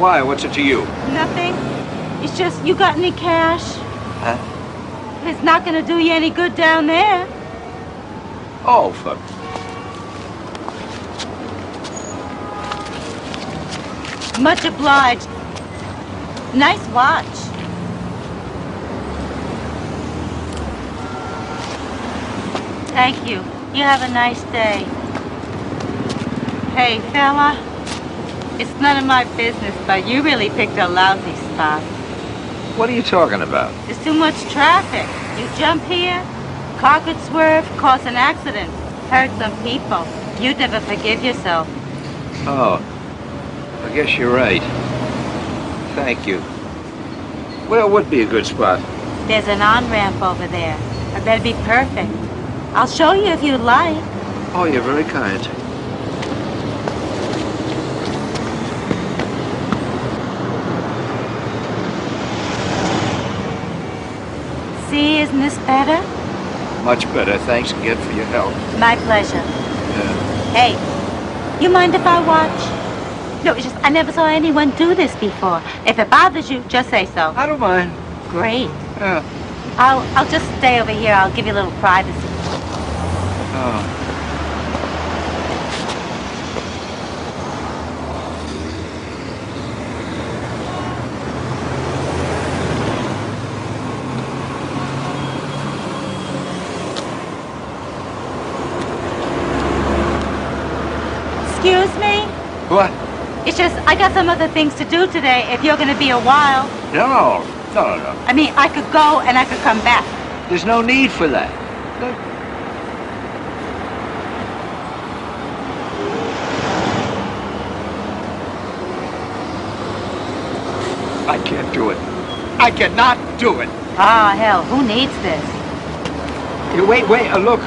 Why? What's it to you? Nothing. It's just, you got any cash? Huh? It's not gonna do you any good down there. Oh, fuck. Much obliged. Nice watch. Thank you. You have a nice day. Hey, fella. It's none of my business, but you really picked a lousy spot. What are you talking about? There's too much traffic. You jump here, car could swerve, cause an accident, hurt some people. You'd never forgive yourself. Oh, I guess you're right. Thank you. Where would be a good spot? There's an on-ramp over there. That'd be perfect. I'll show you if you'd like. Oh, you're very kind. See, isn't this better? Much better. Thanks again for your help. My pleasure. Yeah. Hey, you mind if I watch? No, it's just I never saw anyone do this before. If it bothers you, just say so. I don't mind. Great. Yeah. I'll just stay over here. I'll give you a little privacy. Oh. Excuse me? What? It's just, I got some other things to do today if you're going to be a while. No. I mean, I could go and I could come back. There's no need for that. I can't do it. I cannot do it. Ah, hell, who needs this? Wait, look,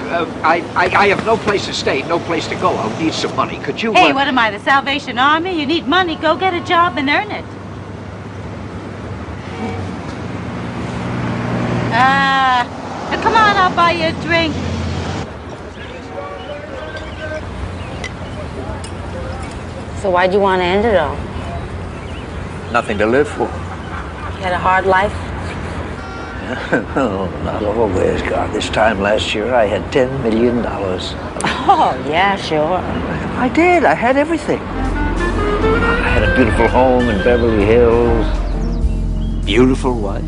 I have no place to stay, no place to go. I'll need some money. Could you... Hey, what am I, the Salvation Army? You need money, go get a job and earn it. Come on, I'll buy you a drink. So why'd you want to end it all? Nothing to live for. You had a hard life? Oh, not always, God. This time last year, I had $10 million. Oh, yeah, sure. I did. I had everything. I had a beautiful home in Beverly Hills, beautiful wife,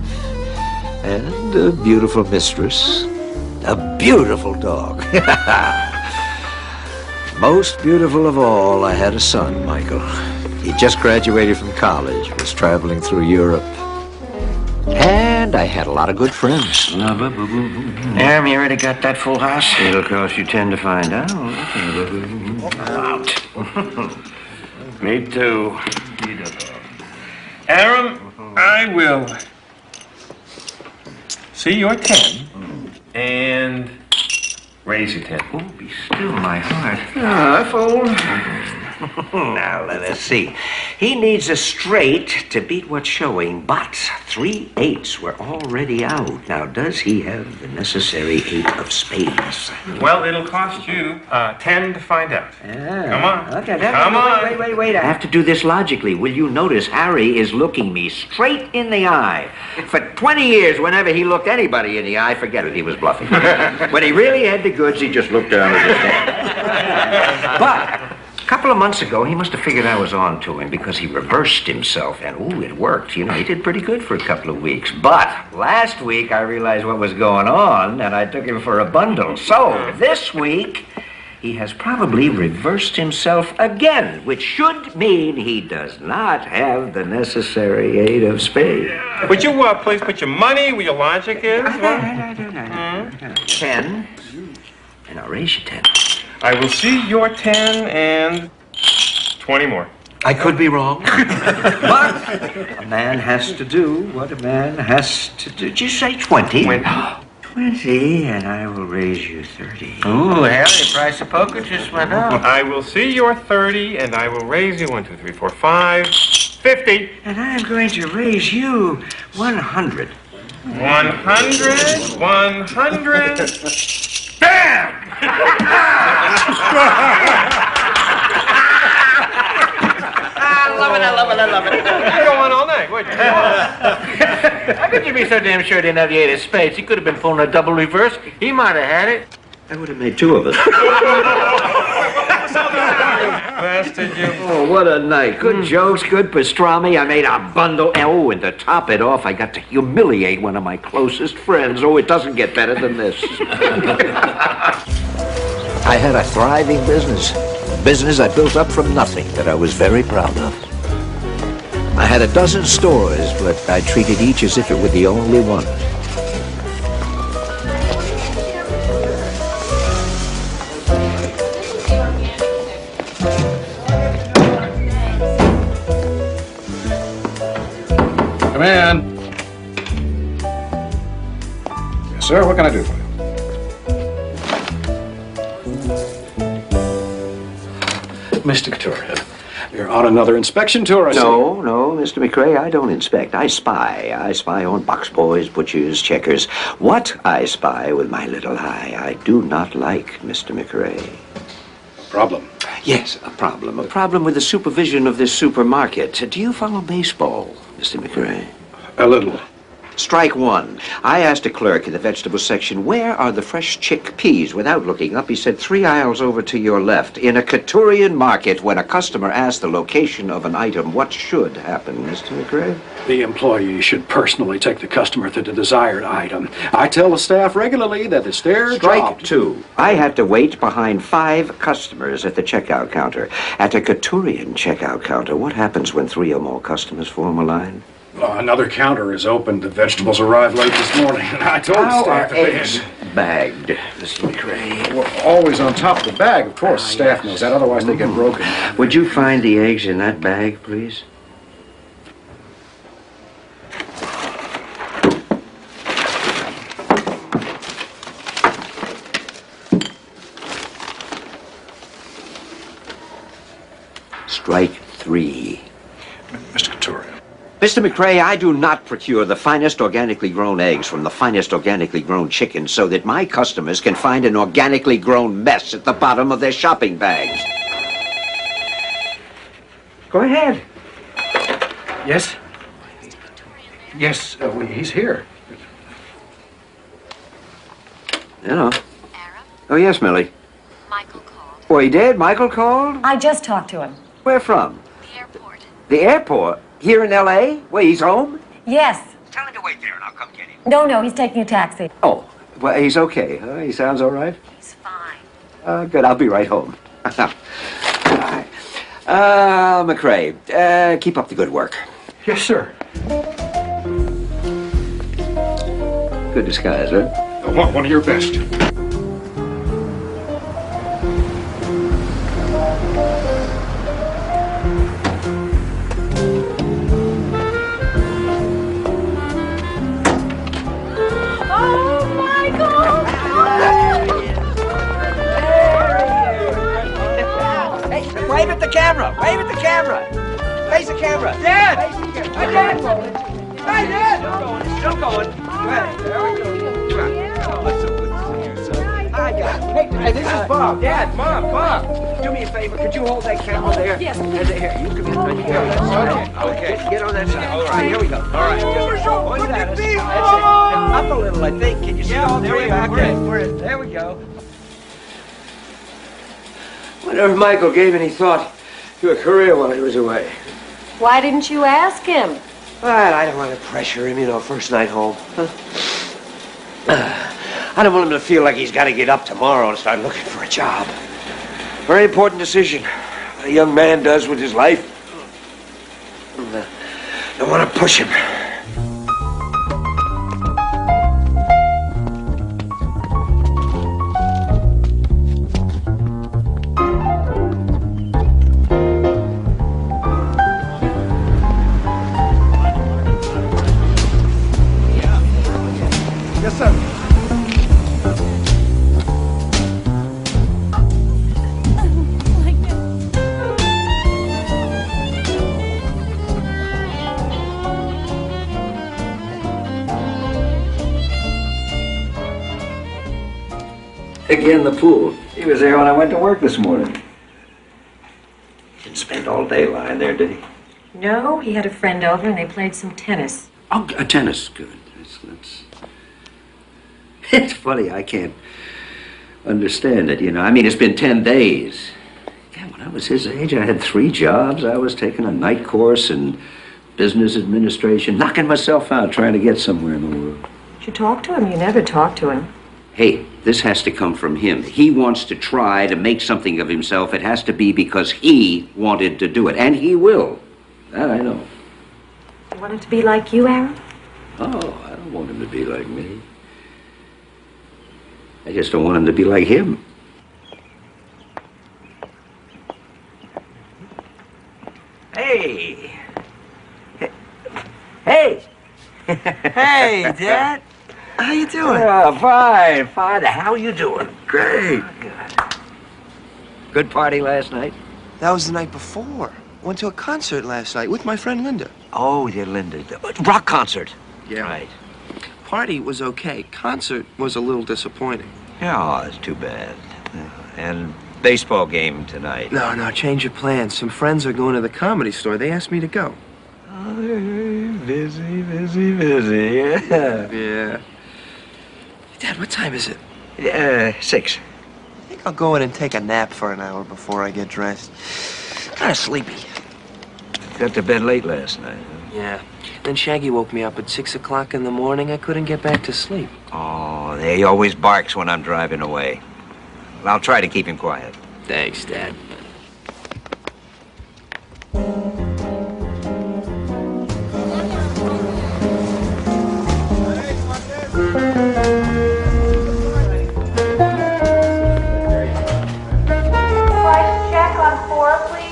and a beautiful mistress, a beautiful dog. Most beautiful of all, I had a son, Michael. He just graduated from college, was traveling through Europe. And I had a lot of good friends. Aram, you already got that full house? It'll cost you 10 to find out. Out. Me too. Aram, I will see your 10 and raise your 10. Oh, be still, my heart. Fool. Now, let us see. He needs a straight to beat what's showing, but 3 8s were already out. Now, does he have the necessary 8 of spades? Well, it'll cost you 10 to find out. Come on. Okay, Come on. Wait. I have to do this logically. Will you notice Harry is looking me straight in the eye? For 20 years, whenever he looked anybody in the eye, forget it, he was bluffing. When he really had the goods, he just looked down at his head. But a couple of months ago, he must have figured I was on to him because he reversed himself, and ooh, it worked. You know, he did pretty good for a couple of weeks. But last week, I realized what was going on, and I took him for a bundle. So this week, he has probably reversed himself again, which should mean he does not have the necessary 8 of spades. Would you please put your money where your logic is? 10, and I'll raise you 10. I will see your 10 and 20 more. I could be wrong. But a man has to do what a man has to do. Did you say 20? 20, and I will raise you 30. Ooh, Harry, the price of poker just went up. I will see your 30, and I will raise you 1, 2, 3, 4, 5, 50. And I am going to raise you 100. 100, 100. Bam! love it. You'd go on all night, wouldn't you? How could you be so damn sure he didn't have the 8 of spades? He could have been pulling a double reverse. He might have had it. That would have made two of us. Bastard, you. Oh, what a night. Good jokes, good pastrami. I made a bundle. Oh, and to top it off, I got to humiliate one of my closest friends. Oh, it doesn't get better than this. I had a thriving business. Business I built up from nothing that I was very proud of. I had a dozen stores, but I treated each as if it were the only one. Come in. Yes, sir. What can I do for you? Mr. Couturier, you're on another inspection tour, I see. No, Mr. McRae, I don't inspect. I spy. I spy on box boys, butchers, checkers. What I spy with my little eye, I do not like, Mr. McRae. Problem. Yes, a problem. A problem with the supervision of this supermarket. Do you follow baseball, Mr. McRae? A little. Strike one. I asked a clerk in the vegetable section, where are the fresh chickpeas? Without looking up, he said 3 aisles over to your left. In a Couturian market, when a customer asks the location of an item, what should happen, Mr. McRae? The employee should personally take the customer to the desired item. I tell the staff regularly that it's their Strike job. two. I had to wait behind 5 customers at the checkout counter. At a Couturian checkout counter, what happens when 3 or more customers form a line? Another counter is open. The vegetables arrived late this morning, and I told the How staff are that they eggs bagged, Mr. McRae? were always on top of the bag. Of course, staff knows that. Otherwise, they get broken. Would you find the eggs in that bag, please? Strike three. Mr. Couturier. Mr. McRae, I do not procure the finest organically grown eggs from the finest organically grown chickens so that my customers can find an organically grown mess at the bottom of their shopping bags. Go ahead. Yes? Yes, he's here. Hello. Oh, yes, Millie. Michael called. Oh, he did? Michael called? I just talked to him. Where from? The airport. The airport? Here in L.A.? Wait, he's home? Yes. Tell him to wait there and I'll come get him. No, he's taking a taxi. Oh, well, he's okay. He sounds all right? He's fine. Good. I'll be right home. All right. McRae, keep up the good work. Yes, sir. Good disguise, huh? One of your best. Wave at the camera! Wave at the camera! Face the camera! Dad! Hi, Dad! Hi, Dad! Still going. Right, there we go. Oh, it's so good to see you, son. Hi, Dad. Hey, this is Bob. Dad, Mom, Bob. Do me a favor. Could you hold that camera there? Yes. Here, you come in right here. Okay. Get on that side. All right, here we go. All right. Just point that. That's it. Up a little, I think. Can you see all three back there? There we go. Wonder if Michael gave any thought to a career while he was away. Why didn't you ask him? Well, I don't want to pressure him, first night home. I don't want him to feel like he's got to get up tomorrow and start looking for a job. Very important decision what a young man does with his life. Don't want to push him. Yes, sir. Again, the pool. He was there when I went to work this morning. Didn't spend all day lying there, did he? No, he had a friend over and they played some tennis. Oh, tennis, good. It's funny, I can't understand it, you know. I mean, it's been 10 days. Yeah, when I was his age, I had 3 jobs. I was taking a night course in business administration, knocking myself out trying to get somewhere in the world. Did you talk to him? You never talked to him. Hey, this has to come from him. He wants to try to make something of himself. It has to be because he wanted to do it, and he will. That I know. You want him to be like you, Aaron? Oh, I don't want him to be like me. I just don't want him to be like him. Hey. Hey. Hey, Dad. How you doing? Fine, fine. How you doing? Great. Good party last night? That was the night before. Went to a concert last night with my friend Linda. Oh, yeah, Linda. Rock concert. Yeah. Right. Party was okay. Concert was a little disappointing. Oh, it's too bad. And baseball game tonight. No, change your plans. Some friends are going to the Comedy Store. They asked me to go. Oh, busy. Yeah. Yeah. Dad, what time is it? 6. I think I'll go in and take a nap for an hour before I get dressed. Kind of sleepy. Got to bed late last night. Yeah. Then Shaggy woke me up at 6 o'clock in the morning. I couldn't get back to sleep. Oh, he always barks when I'm driving away. Well, I'll try to keep him quiet. Thanks, Dad. Check on 4, please.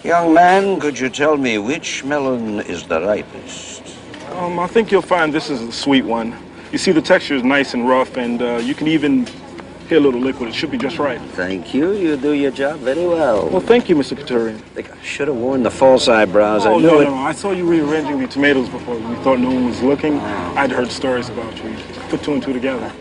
Young man, could you tell me which melon is the ripest? I think you'll find this is a sweet one. You see, the texture is nice and rough, and you can even hear a little liquid. It should be just right. Thank you. You do your job very well. Well, thank you, Mr. Couturier. I think I should have worn the false eyebrows. Oh, I knew no, it. no. I saw you rearranging the tomatoes before. You thought no one was looking. I'd heard stories about you. Put 2 and 2 together.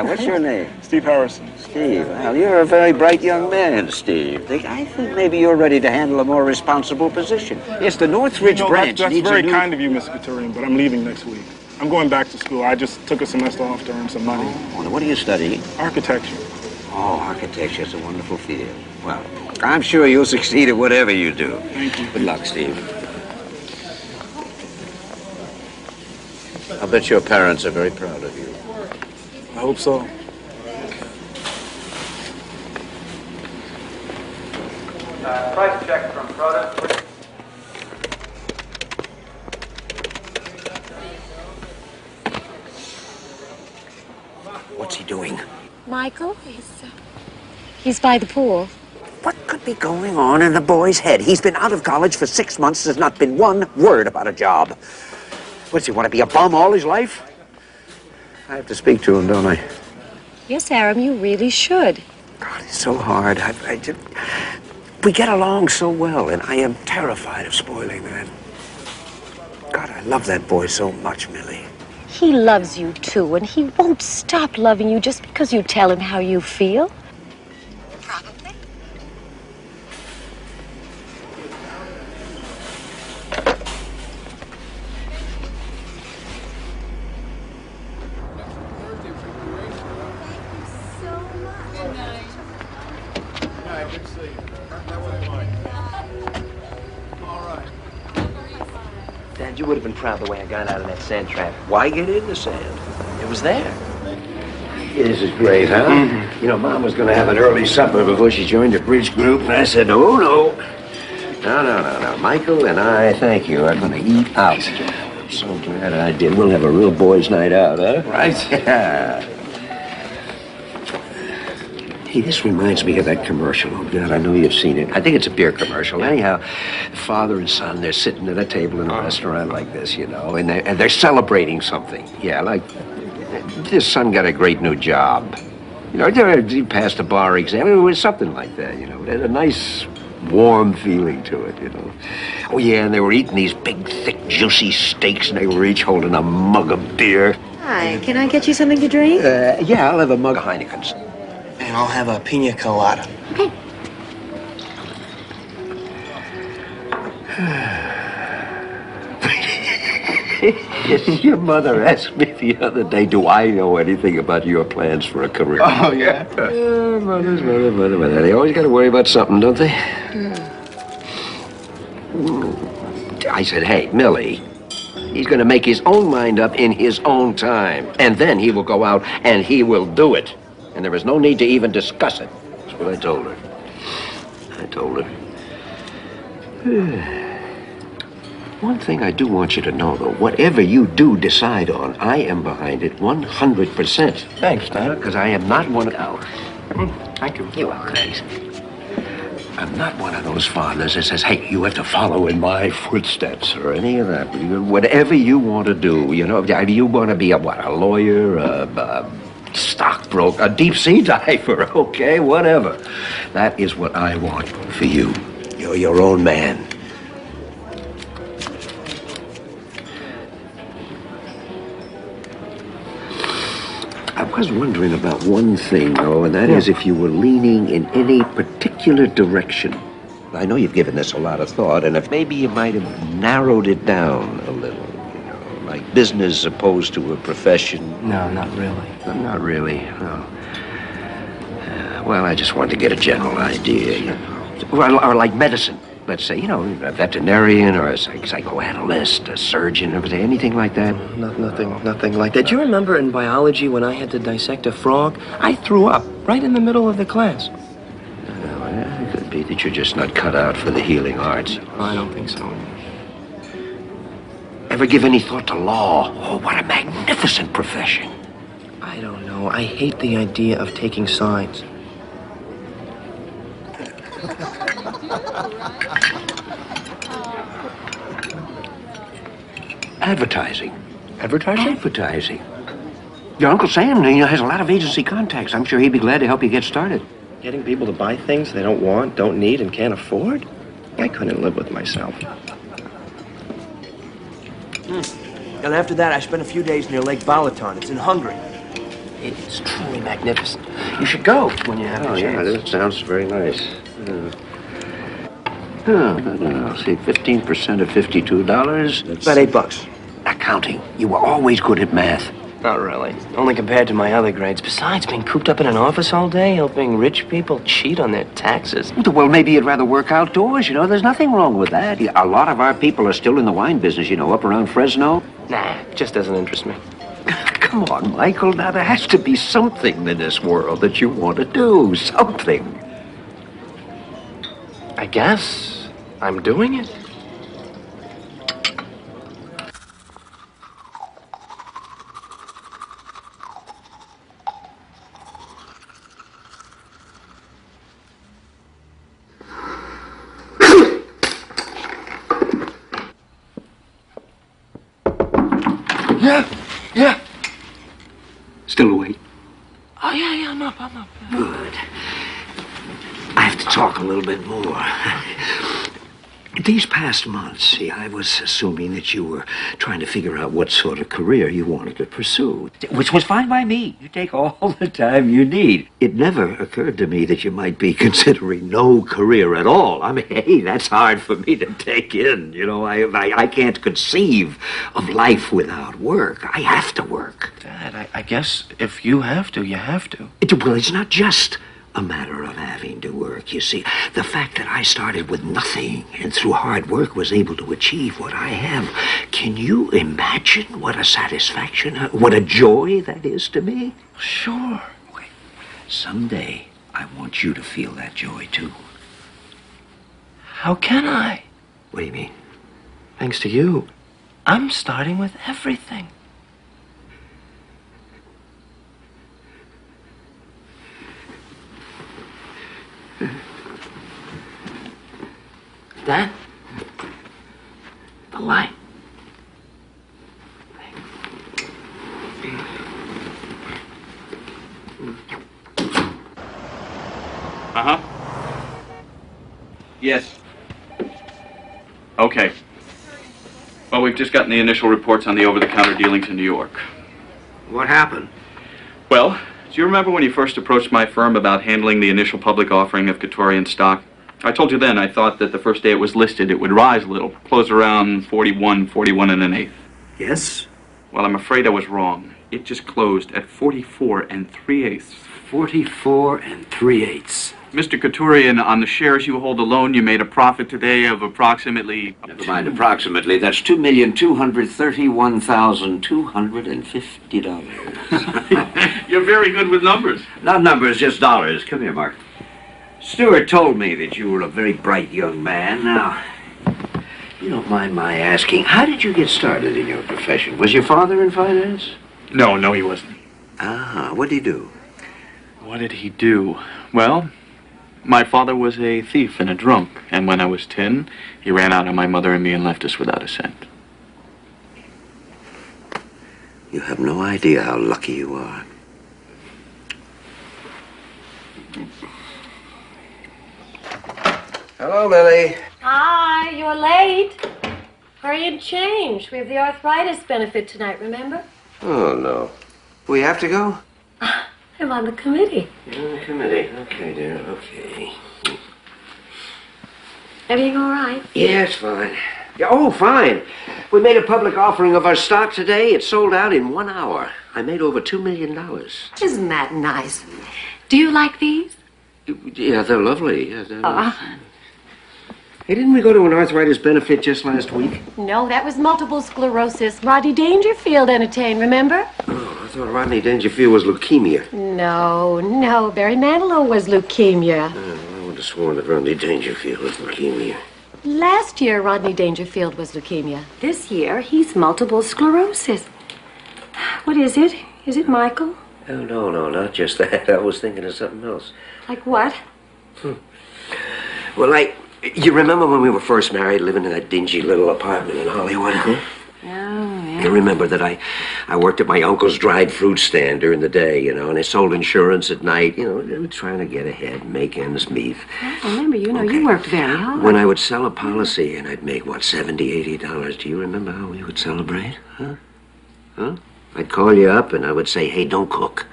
What's your name? Steve Harrison. Steve. Well, you're a very bright young man, Steve. I think maybe you're ready to handle a more responsible position. Yes, the Northridge branch That's needs very a new... kind of you, Mr. Couturier, but I'm leaving next week. I'm going back to school. I just took a semester off to earn some money. Oh, what are you studying? Architecture. Oh, architecture is a wonderful field. Well, I'm sure you'll succeed at whatever you do. Thank you. Good luck, Steve. I'll bet your parents are very proud of you. I hope so. Price check from product. What's he doing? Michael, he's by the pool. What could be going on in the boy's head? He's been out of college for 6 months. There's not been one word about a job. What, does he want to be a bum all his life? I have to speak to him, don't I? Yes, Aram, you really should. God, it's so hard. We get along so well, and I am terrified of spoiling that. God, I love that boy so much, Millie. He loves you, too, and he won't stop loving you just because you tell him how you feel. Probably. Dad, you would have been proud the way I got out of that sand trap. Why get in the sand? It was there. This is great, huh? You know, Mom was going to have an early supper before she joined the bridge group, and I said, oh, no. No. Michael and I, thank you, are going to eat out. I'm so glad I did. We'll have a real boys' night out, huh? Right. Yeah. Hey, this reminds me of that commercial. Oh, God, I know you've seen it. I think it's a beer commercial. Anyhow, the father and son, they're sitting at a table in a restaurant like this, you know, and they're celebrating something. Yeah, like this son got a great new job. You know, he passed a bar exam. It was something like that, you know. A nice warm feeling to it, you know. Oh, yeah, and they were eating these big, thick, juicy steaks, and they were each holding a mug of beer. Hi, can I get you something to drink? Yeah, I'll have a mug of Heineken's. And I'll have a pina colada. Okay. Your mother asked me the other day, do I know anything about your plans for a career? Oh, yeah? Mother. They always got to worry about something, don't they? I said, hey, Millie, he's going to make his own mind up in his own time. And then he will go out and he will do it. And there is no need to even discuss it. That's what I told her. One thing I do want you to know, though, whatever you do decide on, I am behind it 100%. Thanks, Dad. Because I am not one of... Thank you. You're welcome. Thanks. I'm not one of those fathers that says, hey, you have to follow in my footsteps or any of that. Whatever you want to do, you know, you want to be a lawyer, a stockbroker, a deep-sea diver, okay, whatever. That is what I want for you. You're your own man. I was wondering about one thing, though, and that is if you were leaning in any particular direction. I know you've given this a lot of thought, and if maybe you might have narrowed it down a little, you know, like business opposed to a profession. No, not really. Not really, no. Well, I just wanted to get a general idea, you know. Or like medicine. Let's say, you know, a veterinarian or a psychoanalyst, a surgeon, anything like that. Nothing like that. Do you remember in biology when I had to dissect a frog? I threw up right in the middle of the class. It could be that you're just not cut out for the healing arts. I don't think so. Ever give any thought to law? Oh, what a magnificent profession. I don't know. I hate the idea of taking sides. Advertising. Advertising? Advertising. Your Uncle Sam, you know, has a lot of agency contacts. I'm sure he'd be glad to help you get started. Getting people to buy things they don't want, don't need, and can't afford? I couldn't live with myself. And after that, I spent a few days near Lake Balaton. It's in Hungary. It is truly magnificent. You should go when you have a chance. Yeah, that sounds very nice. I'll see, 15% of $52. That's about $8. Accounting. You were always good at math. Not really. Only compared to my other grades. Besides, being cooped up in an office all day, helping rich people cheat on their taxes. Well, maybe you'd rather work outdoors, you know. There's nothing wrong with that. A lot of our people are still in the wine business, you know, up around Fresno. Nah, it just doesn't interest me. Come on, Michael. Now, there has to be something in this world that you want to do. Something. I guess I'm doing it. Yeah. Still awake? Oh, yeah, I'm up. Good. I have to talk a little bit more. These past months, see, I was assuming that you were trying to figure out what sort of career you wanted to pursue. Which was fine by me. You take all the time you need. It never occurred to me that you might be considering no career at all. I mean, hey, that's hard for me to take in. You know, I can't conceive of life without work. I have to work. Dad, I guess if you have to, you have to. Well, it's not just a matter of having to work, you see. The fact that I started with nothing and through hard work was able to achieve what I have. Can you imagine what a satisfaction, what a joy that is to me? Sure. Okay. Someday, I want you to feel that joy, too. How can I? What do you mean? Thanks to you. I'm starting with everything. Dad? The light. Yes. Okay. Well, we've just gotten the initial reports on the over-the-counter dealings in New York. What happened? Well, do you remember when you first approached my firm about handling the initial public offering of Katorian stock? I told you then I thought that the first day it was listed, it would rise a little, close around 41 and an eighth. Yes? Well, I'm afraid I was wrong. It just closed at 44 3/8. 44 3/8. Mr. Katorian, on the shares you hold alone, you made a profit today of approximately... Never mind approximately. That's $2,231,250. You're very good with numbers. Not numbers, just dollars. Come here, Mark. Stewart told me that you were a very bright young man. Now, you don't mind my asking, how did you get started in your profession? Was your father in finance? No, he wasn't. Ah, what did he do? What did he do? Well, my father was a thief and a drunk, and when I was 10, he ran out on my mother and me and left us without a cent. You have no idea how lucky you are. Hello, Millie. Hi, you're late. Hurry and change. We have the arthritis benefit tonight, remember? Oh, no. We have to go? I'm on the committee. You're on the committee. Okay, dear, okay. Everything all right? Yeah, it's fine. Yeah, oh, fine. We made a public offering of our stock today. It sold out in 1 hour. I made over $2 million. Isn't that nice? Do you like these? Yeah, they're lovely. Yeah, they're Hey, didn't we go to an arthritis benefit just last week? No, that was multiple sclerosis. Rodney Dangerfield entertained, remember? Oh, I thought Rodney Dangerfield was leukemia. No. Barry Manilow was leukemia. I would have sworn that Rodney Dangerfield was leukemia. Last year, Rodney Dangerfield was leukemia. This year, he's multiple sclerosis. What is it? Is it Michael? Oh, no, not just that. I was thinking of something else. Like what? Well, you remember when we were first married, living in that dingy little apartment in Hollywood? Huh? Oh, yeah. You remember that I worked at my uncle's dried fruit stand during the day, and I sold insurance at night, trying to get ahead, make ends meet. I remember, you worked very hard. When I would sell a policy and I'd make, $70, $80, do you remember how we would celebrate? Huh? I'd call you up and I would say, hey, don't cook.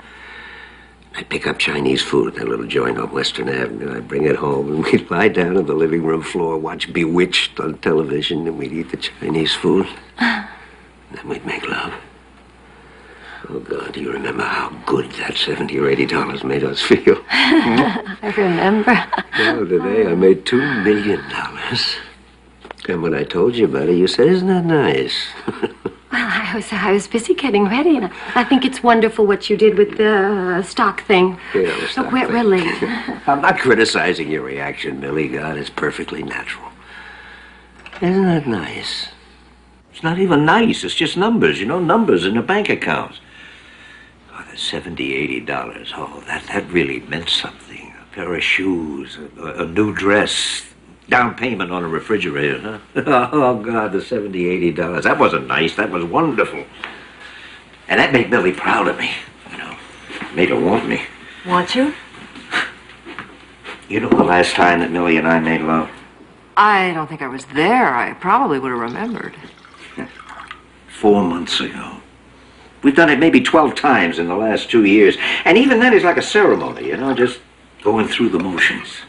I'd pick up Chinese food at that little joint on Western Avenue. I'd bring it home, and we'd lie down on the living room floor, watch Bewitched on television, and we'd eat the Chinese food. And then we'd make love. Oh, God, do you remember how good that $70 or $80 made us feel? I remember. Well, today I made $2 million. And when I told you about it, you said, isn't that nice? Well, I was busy getting ready, and I think it's wonderful what you did with the stock thing. Yeah, the stock Look, we're late. I'm not criticizing your reaction, Millie. God, it's perfectly natural. Isn't that nice? It's not even nice. It's just numbers, numbers in a bank account. Oh, that $70, $80. Oh, that really meant something. A pair of shoes, a new dress. Down payment on a refrigerator, huh? Oh, God, the $70, $80. That wasn't nice. That was wonderful. And that made Millie proud of me, Made her want me. Want you? You know the last time that Millie and I made love? I don't think I was there. I probably would have remembered. 4 months ago. We've done it maybe 12 times in the last 2 years. And even then, it's like a ceremony, just going through the motions.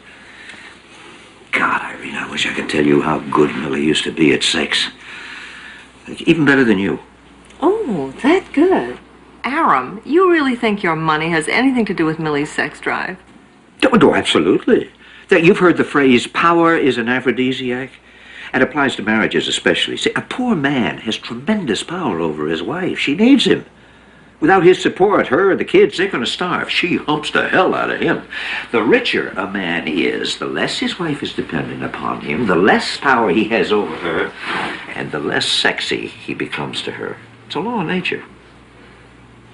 God, Irene, I wish I could tell you how good Millie used to be at sex. Even better than you. Oh, that good. Aram, you really think your money has anything to do with Millie's sex drive? Oh, absolutely. You've heard the phrase, power is an aphrodisiac? It applies to marriages especially. See, a poor man has tremendous power over his wife. She needs him. Without his support, her and the kids, they're going to starve. She humps the hell out of him. The richer a man is, the less his wife is dependent upon him, the less power he has over her, and the less sexy he becomes to her. It's a law of nature.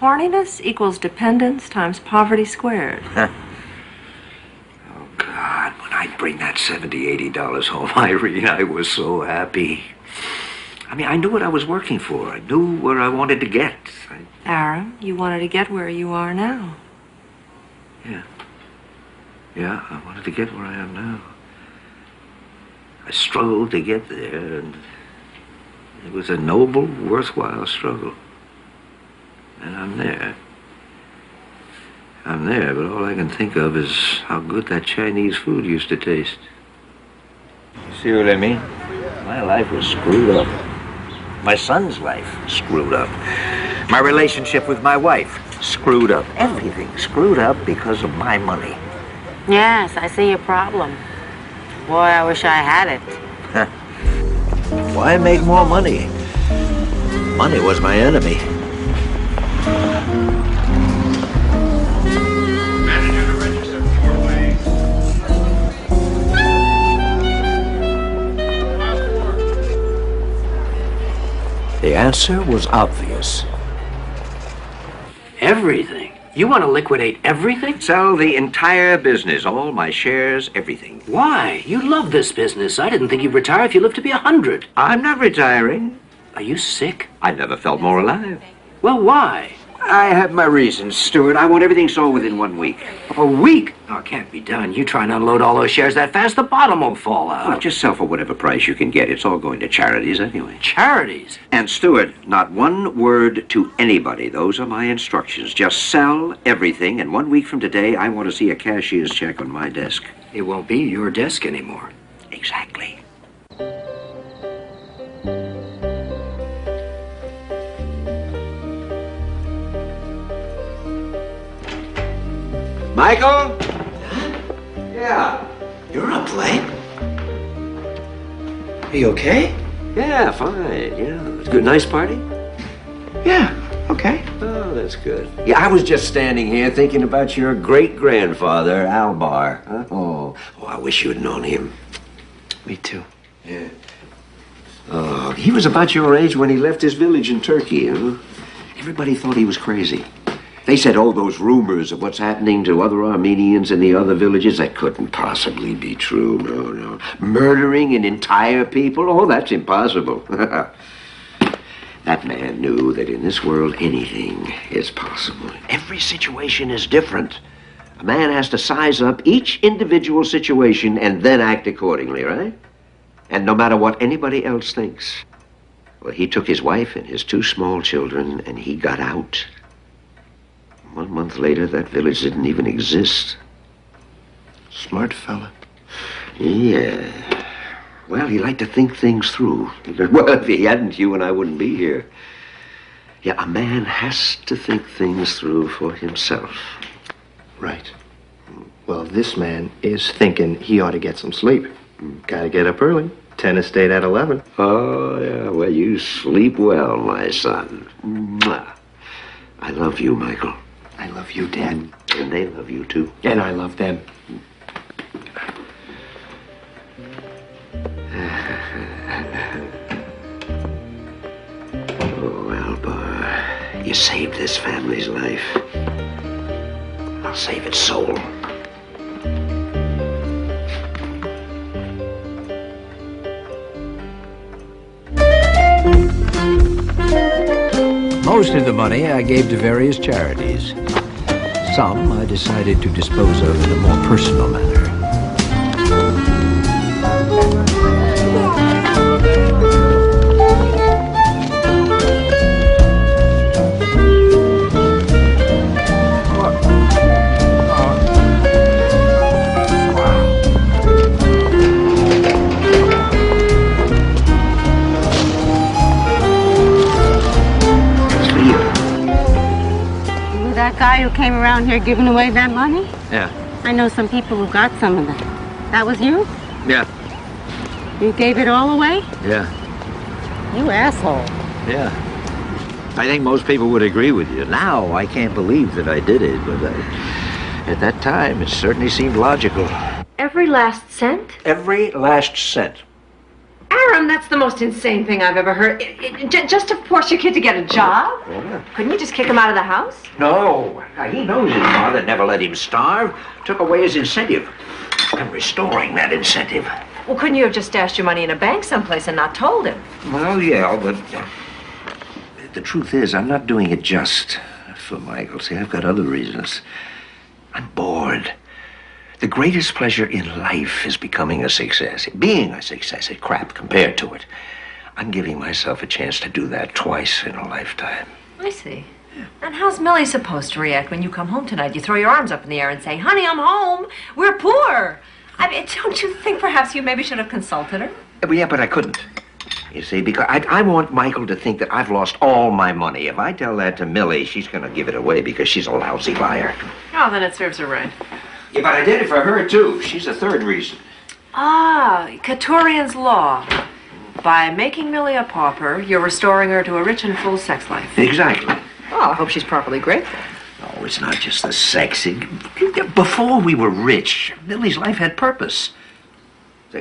Horniness equals dependence times poverty squared. Oh, God, when I bring that $70, $80 home, Irene, I was so happy. I knew what I was working for. I knew where I wanted to get. Aram, you wanted to get where you are now. Yeah, I wanted to get where I am now. I struggled to get there, and it was a noble, worthwhile struggle. And I'm there. I'm there, but all I can think of is how good that Chinese food used to taste. You see what I mean? My life was screwed up. My son's life screwed up. My relationship with my wife screwed up. Everything screwed up because of my money. Yes, I see your problem. Boy, I wish I had it. Why make more money? Money was my enemy. The answer was obvious. Everything? You want to liquidate everything? Sell the entire business, all my shares, everything. Why? You love this business. I didn't think you'd retire if you lived to be 100. I'm not retiring. Are you sick? I never felt more alive. Well, why? I have my reasons, Stuart. I want everything sold within 1 week. A week? Oh, it can't be done. You try and unload all those shares that fast, the bottom will fall out. Well, just sell for whatever price you can get. It's all going to charities anyway. Charities? And Stuart, not one word to anybody. Those are my instructions. Just sell everything, and 1 week from today, I want to see a cashier's check on my desk. It won't be your desk anymore. Exactly. Michael? Yeah. You're up late. Are you okay? Yeah, fine. Yeah. Good, nice party? Yeah, okay. Oh, that's good. Yeah, I was just standing here thinking about your great-grandfather, Albar. Huh? Oh, I wish you had known him. Me too. Yeah. Oh, he was about your age when he left his village in Turkey, huh? Everybody thought he was crazy. They said all those rumors of what's happening to other Armenians in the other villages, that couldn't possibly be true. No. Murdering an entire people? Oh, that's impossible. That man knew that in this world anything is possible. Every situation is different. A man has to size up each individual situation and then act accordingly, right? And no matter what anybody else thinks. Well, he took his wife and his 2 small children and he got out. 1 month later, that village didn't even exist. Smart fella. Yeah. Well, he liked to think things through. Well, if he hadn't, you and I wouldn't be here. Yeah, a man has to think things through for himself. Right. Well, this man is thinking he ought to get some sleep. Gotta get up early. Tennis date at 11. Oh, yeah. Well, you sleep well, my son. Mwah. I love you, Michael. I love you, Dad. And they love you, too. And I love them. Oh, Albar, you saved this family's life. I'll save its soul. Most of the money I gave to various charities. Some I decided to dispose of in a more personal manner. That guy who came around here giving away that money? Yeah. I know some people who got some of that. That was you? Yeah. You gave it all away? Yeah. You asshole. Yeah. I think most people would agree with you. Now, I can't believe that I did it, but at that time, it certainly seemed logical. Every last cent? Every last cent. Aram, that's the most insane thing I've ever heard. Just to force your kid to get a job? Yeah. Couldn't you just kick him out of the house? No. He knows his father never let him starve. Took away his incentive. I'm restoring that incentive. Well, couldn't you have just stashed your money in a bank someplace and not told him? Well, yeah, but the truth is, I'm not doing it just for Michael. See, I've got other reasons. I'm bored. The greatest pleasure in life is becoming a success. Being a success is crap compared to it. I'm giving myself a chance to do that twice in a lifetime. I see. And how's Millie supposed to react when you come home tonight? You throw your arms up in the air and say, honey, I'm home. We're poor. I mean, don't you think perhaps you maybe should have consulted her? Yeah, but I couldn't. You see, because I want Michael to think that I've lost all my money. If I tell that to Millie, she's going to give it away because she's a lousy liar. Oh, then it serves her right. Yeah, but I did it for her, too. She's the third reason. Ah, Katorian's law. By making Millie a pauper, you're restoring her to a rich and full sex life. Exactly. Oh, I hope she's properly grateful. Oh, it's not just the sex. Before we were rich, Millie's life had purpose.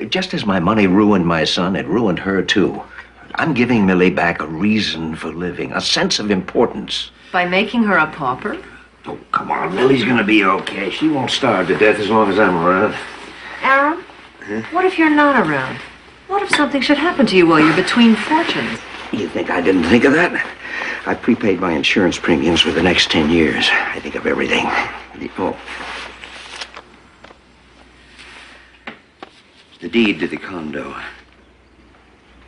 Just as my money ruined my son, it ruined her, too. I'm giving Millie back a reason for living, a sense of importance. By making her a pauper? Oh, come on. Millie's going to be okay. She won't starve to death as long as I'm around. Aram, what if you're not around? What if something should happen to you while you're between fortunes? You think I didn't think of that? I prepaid my insurance premiums for the next 10 years. I think of everything. Oh. The deed to the condo.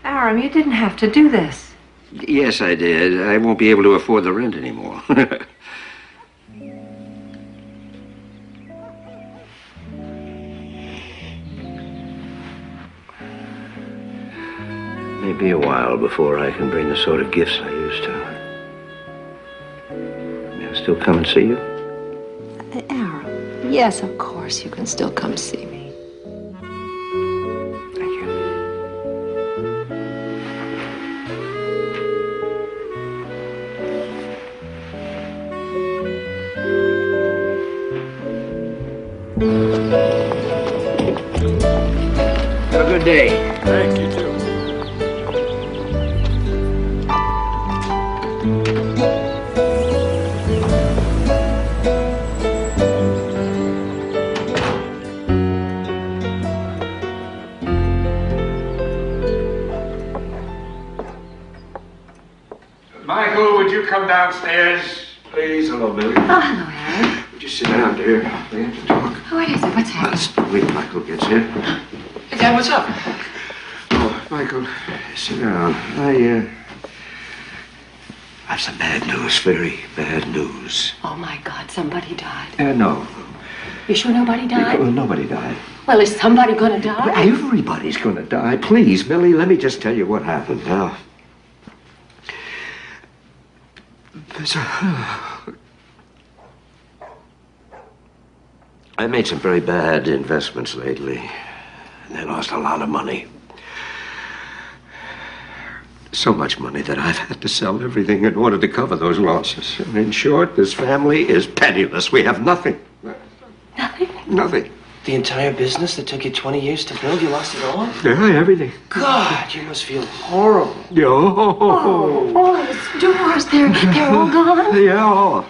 Aram, you didn't have to do this. Yes, I did. I won't be able to afford the rent anymore. Maybe a while before I can bring the sort of gifts I used to. May I still come and see you? Aram, yes, of course you can still come see me. Have a good day. Thank you, too. Michael, would you come downstairs, please? Hello, Billy. Oh, hello, Harry. Would you sit down, dear? We have to talk. What is it? What's happening? Let's wait till Michael gets here. Hey, Dad, what's up? Oh, Michael, sit down. I've some bad news, very bad news. Oh, my God, somebody died. No. You sure nobody died? Well, nobody died. Well, is somebody gonna die? Well, everybody's gonna die. Please, Billy, let me just tell you what happened now. I made some very bad investments lately, and I lost a lot of money. So much money that I've had to sell everything in order to cover those losses. And in short, this family is penniless. We have nothing. Nothing? Nothing. The entire business that took you 20 years to build, you lost it all? Yeah, everything. God, you must feel horrible. Oh, those doors, they're all gone? Yeah.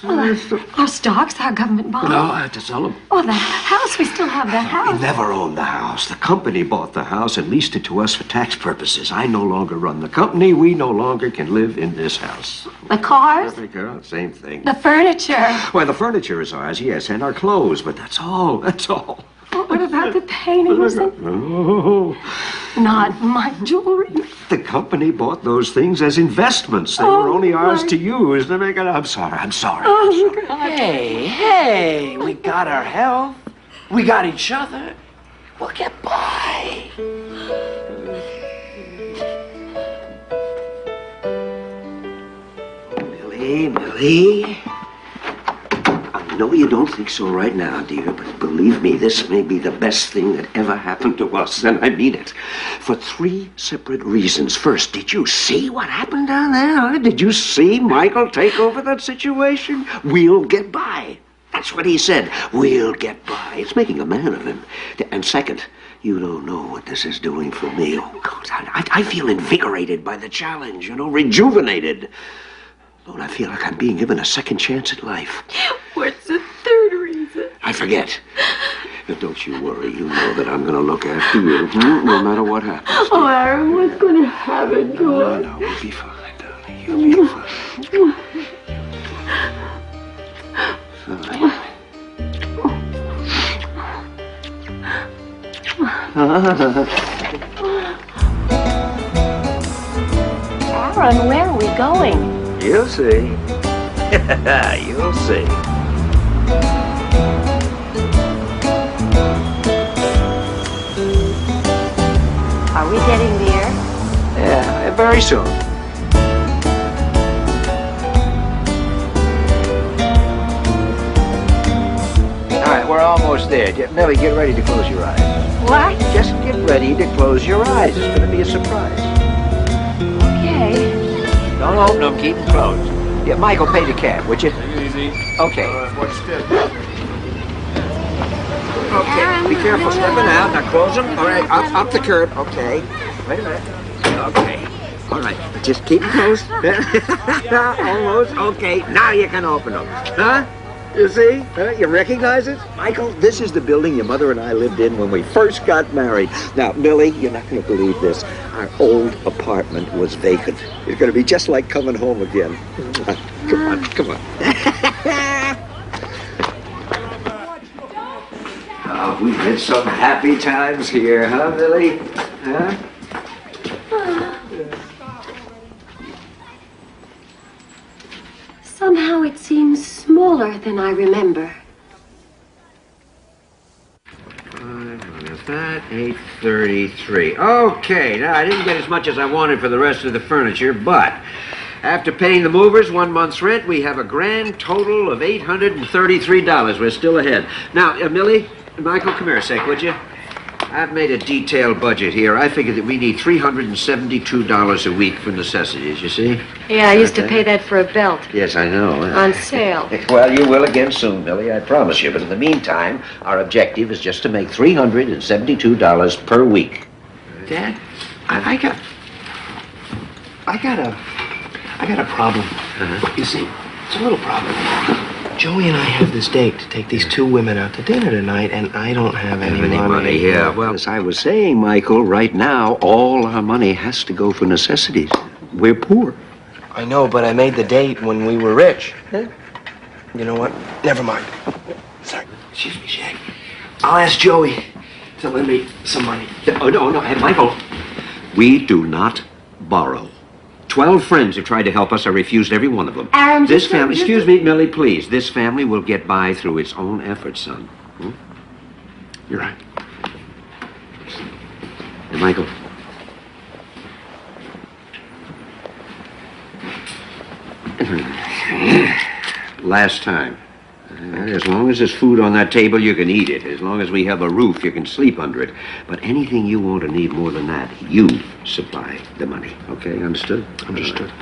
Well, our stocks, our government bonds. No, I had to sell them. Oh, the house, we still have the house. We never owned the house. The company bought the house and leased it to us for tax purposes. I no longer run the company. We no longer can live in this house. The cars? Same thing. The furniture? Well, the furniture is ours, yes, and our clothes, but that's all. That's all. What about the paintings? No. Not my jewelry. The company bought those things as investments. They were only ours to use. To make it. I'm sorry. Oh, God. Hey, we got our health. We got each other. We'll get by. Millie. I know you don't think so right now, dear, but believe me, this may be the best thing that ever happened to us, and I mean it. For 3 separate reasons. First, did you see what happened down there? Huh? Did you see Michael take over that situation? We'll get by. That's what he said. We'll get by. It's making a man of him. And second, you don't know what this is doing for me. Oh, God, I feel invigorated by the challenge, rejuvenated. Lord, I feel like I'm being given a second chance at life. What's the third reason? I forget. But don't you worry. You know that I'm going to look after you, no matter what happens. Oh, Aaron, what's going to happen to us? No, we'll be fine, darling. You'll be fine. Fine. Aaron, where are we going? You'll see. You'll see. Are we getting near? Yeah, very soon. All right, we're almost there. Millie, get ready to close your eyes. What? Just get ready to close your eyes. It's going to be a surprise. Okay. Don't open them. Keep them closed. Yeah, Michael, pay the cab, would you? Easy. Okay. What's this? Okay, be careful stepping out. Now close them. All right, up the curb. Okay. Wait a minute. Okay. All right, just keep them closed. Almost. Okay, now you can open them. Huh? You see? Huh? You recognize it? Michael, this is the building your mother and I lived in when we first got married. Now, Millie, you're not going to believe this. Our old apartment was vacant. It's going to be just like coming home again. Come on, come on. Oh, we've had some happy times here, huh, Millie? Huh? Somehow it seems smaller than I remember. 833. Okay, now I didn't get as much as I wanted for the rest of the furniture, but after paying the movers 1 month's rent, we have a grand total of $833. We're still ahead. Now, Millie, Michael, come here a sec, would you? I've made a detailed budget here. I figure that we need $372 a week for necessities, you see? Yeah, I used to pay that for a belt. Yes, I know. On sale. Well, you will again soon, Millie, I promise you. But in the meantime, our objective is just to make $372 per week. Dad, I got a problem. You see, it's a little problem. Joey and I have this date to take these two women out to dinner tonight, and I don't have any money. Yeah, well, as I was saying, Michael, right now, all our money has to go for necessities. We're poor. I know, but I made the date when we were rich. You know what? Never mind. Sorry. Excuse me, Shag. I'll ask Joey to lend me some money. Oh, no. Hey, Michael, we do not borrow. 12 friends have tried to help us. I refused every one of them. Aaron, This family, excuse me, Millie, please. This family will get by through its own efforts, son. You're right. Hey, Michael. Last time. As long as there's food on that table, you can eat it. As long as we have a roof, you can sleep under it. But anything you want or need more than that, you supply the money. Okay, understood? Understood.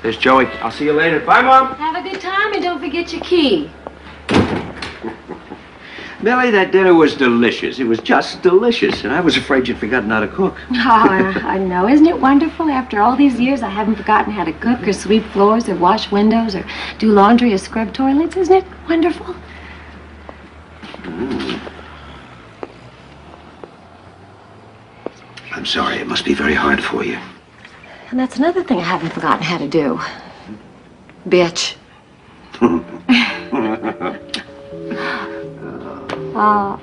There's Joey. I'll see you later. Bye, Mom. Have a good time and don't forget your key. Millie, that dinner was delicious. It was just delicious. And I was afraid you'd forgotten how to cook. Oh, I know. Isn't it wonderful? After all these years, I haven't forgotten how to cook or sweep floors or wash windows or do laundry or scrub toilets. Isn't it wonderful? I'm sorry. It must be very hard for you. And that's another thing I haven't forgotten how to do. Bitch. Oh.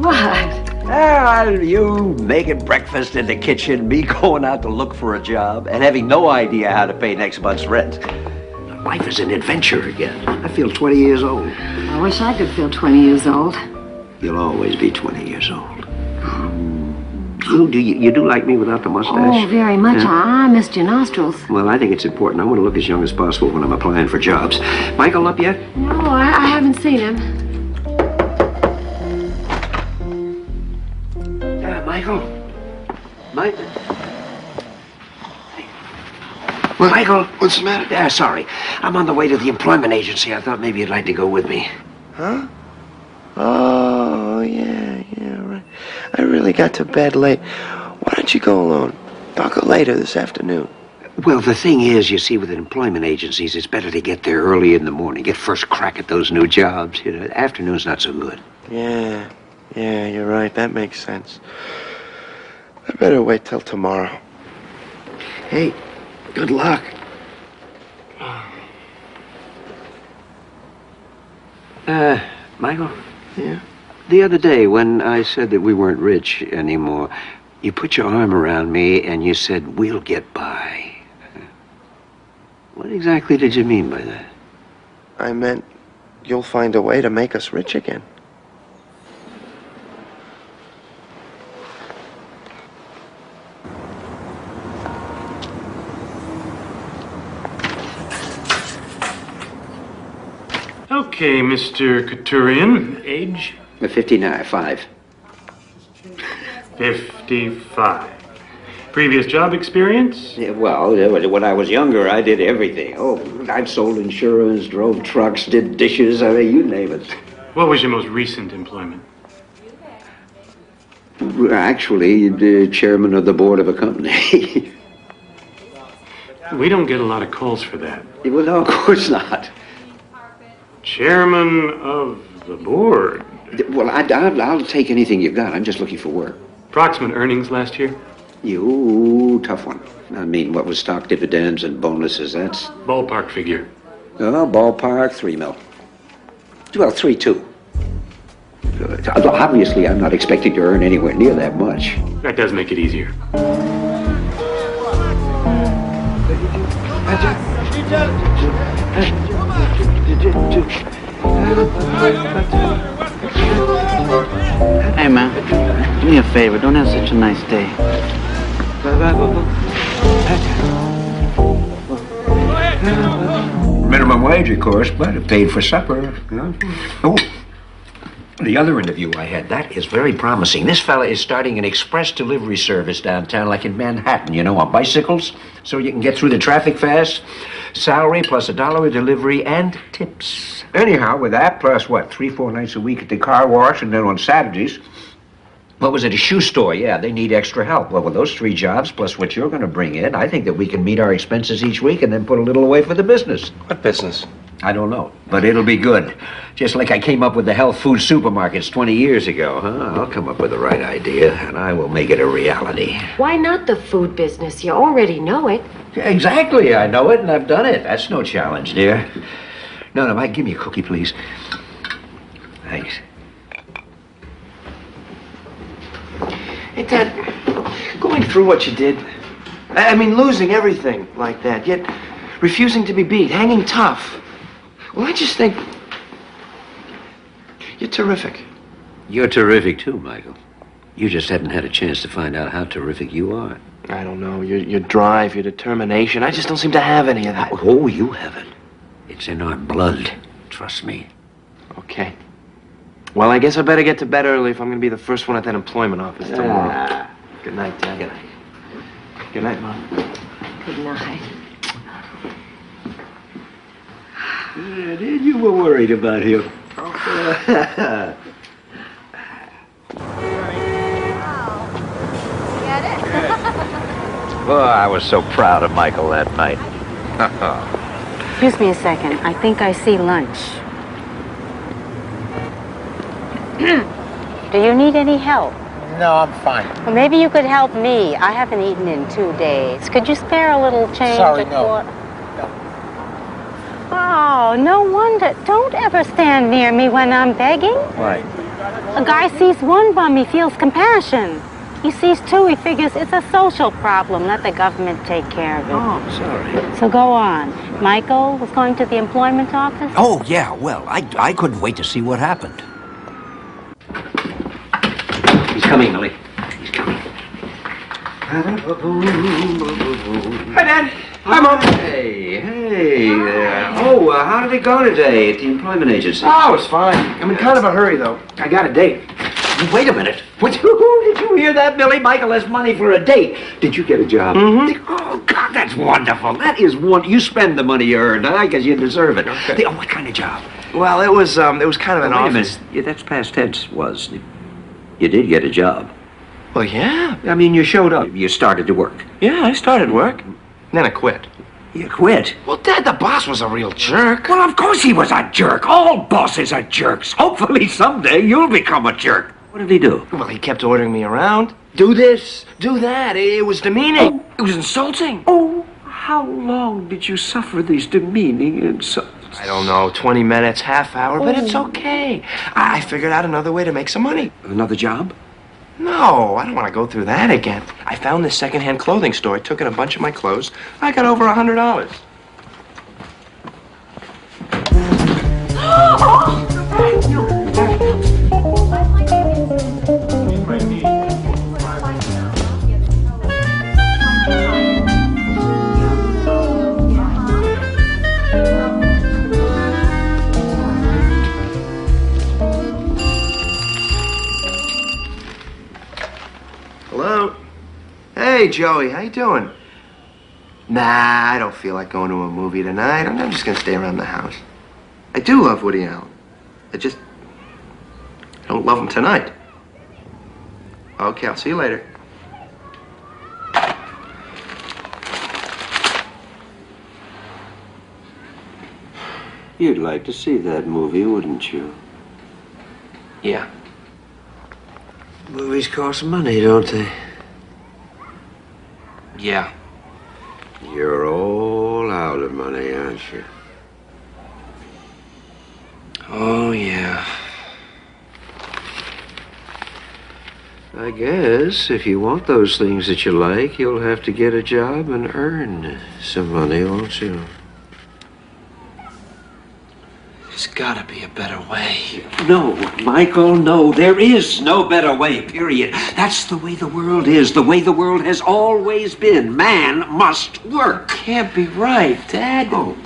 What? You making breakfast in the kitchen, me going out to look for a job, and having no idea how to pay next month's rent. Life is an adventure again. I feel 20 years old. I wish I could feel 20 years old. You'll always be 20 years old. Oh, you do like me without the mustache? Oh, very much. Yeah. I missed your nostrils. Well, I think it's important. I want to look as young as possible when I'm applying for jobs. Michael up yet? No, I haven't seen him. Michael? Well, Michael? What's the matter? Yeah, sorry. I'm on the way to the employment agency. I thought maybe you'd like to go with me. Huh? Oh, yeah, right. I really got to bed late. Why don't you go alone? I'll go later this afternoon. Well, the thing is, you see, with employment agencies, it's better to get there early in the morning. Get first crack at those new jobs. You know, afternoon's not so good. Yeah, you're right. That makes sense. I better wait till tomorrow. Hey, good luck. Michael? Yeah? The other day, when I said that we weren't rich anymore, you put your arm around me and you said, we'll get by. What exactly did you mean by that? I meant you'll find a way to make us rich again. Okay, Mr. Couturian. Age? 55. 55. Previous job experience? Yeah, well, when I was younger, I did everything. Oh, I sold insurance, drove trucks, did dishes, I mean, you name it. What was your most recent employment? Actually, the chairman of the board of a company. We don't get a lot of calls for that. Well, no, of course not. Chairman of the board? Well, I'll take anything you've got. I'm just looking for work. Approximate earnings last year? You, tough one. I mean, what was stock dividends and bonuses? That's... Ballpark figure. Oh, ballpark, 3 mil. Well, 3.2. Obviously, I'm not expecting to earn anywhere near that much. That does make it easier. Hey, man, do me a favor. Don't have such a nice day. Minimum wage, of course, but it paid for supper. Oh, the other interview I had, that is very promising. This fella is starting an express delivery service downtown, like in Manhattan, on bicycles, so you can get through the traffic fast. Salary plus $1 a delivery and tips. Anyhow, with that, plus what, 3-4 nights a week at the car wash, and then on Saturdays, what was it, a shoe store? Yeah, they need extra help. Well, with those 3 jobs, plus what you're going to bring in, I think that we can meet our expenses each week and then put a little away for the business. What business? I don't know, but it'll be good. Just like I came up with the health food supermarkets 20 years ago, huh? I'll come up with the right idea, and I will make it a reality. Why not the food business? You already know it. Exactly, I know it, and I've done it. That's no challenge, dear. No, Mike, give me a cookie, please. Thanks. Hey, Dad, going through what you did, I mean, losing everything like that, yet refusing to be beat, hanging tough. Well, I just think you're terrific. You're terrific, too, Michael. You just haven't had a chance to find out how terrific you are. I don't know, your drive, your determination, I just don't seem to have any of that. Oh, you have it. It's in our blood. Trust me. Okay. Well, I guess I better get to bed early if I'm going to be the first one at that employment office tomorrow. Good night, Dad. Good night. Good night, Mom. Good night. You were worried about him. Oh, I was so proud of Michael that night. Excuse me a second. I think I see lunch. Do you need any help? No, I'm fine. Well, maybe you could help me. I haven't eaten in 2 days. Could you spare a little change? Sorry, no. Oh, no wonder. Don't ever stand near me when I'm begging. Why? A guy sees one bum, he feels compassion. He sees 2, he figures it's a social problem. Let the government take care of it. Oh, sorry. So go on. Michael was going to the employment office? Oh, yeah, well, I couldn't wait to see what happened. He's coming, Millie. He's coming. Hi, Dad. Hi, Mom. Hey. How did it go today at the employment agency? Oh, it's fine. I'm in kind of a hurry, though. I got a date. Wait a minute. Did you hear that, Millie? Michael has money for a date. Did you get a job? Mm-hmm. Oh, God, that's wonderful. That is one. You spend the money you earned, huh? Because you deserve it. Okay. What kind of job? Well, it was kind of an Wait a office. minute. Yeah, that's past tense, was. You did get a job. Well, yeah. I mean, you showed up. You started to work. Yeah, I started work. Then I quit. You quit? Well, Dad, the boss was a real jerk. Well, of course he was a jerk. All bosses are jerks. Hopefully someday you'll become a jerk. What did he do? Well, he kept ordering me around. Do this, do that. It was demeaning. It was insulting. Oh, how long did you suffer these demeaning insults? I don't know, 20 minutes, half hour, but it's okay. I figured out another way to make some money. Another job? No, I don't want to go through that again. I found this secondhand clothing store. I took in a bunch of my clothes. I got over $100. Hello? Hey, Joey, how you doing? Nah, I don't feel like going to a movie tonight. I'm just gonna stay around the house. I do love Woody Allen. I don't love him tonight. Okay, I'll see you later. You'd like to see that movie, wouldn't you? Yeah. Movies cost money, don't they? Yeah. You're all out of money, aren't you? Oh, yeah. I guess if you want those things that you like, you'll have to get a job and earn some money, won't you? There's gotta be a better way. No, Michael, no. There is no better way, period. That's the way the world is, the way the world has always been. Man must work. Can't be right, Dad. Oh.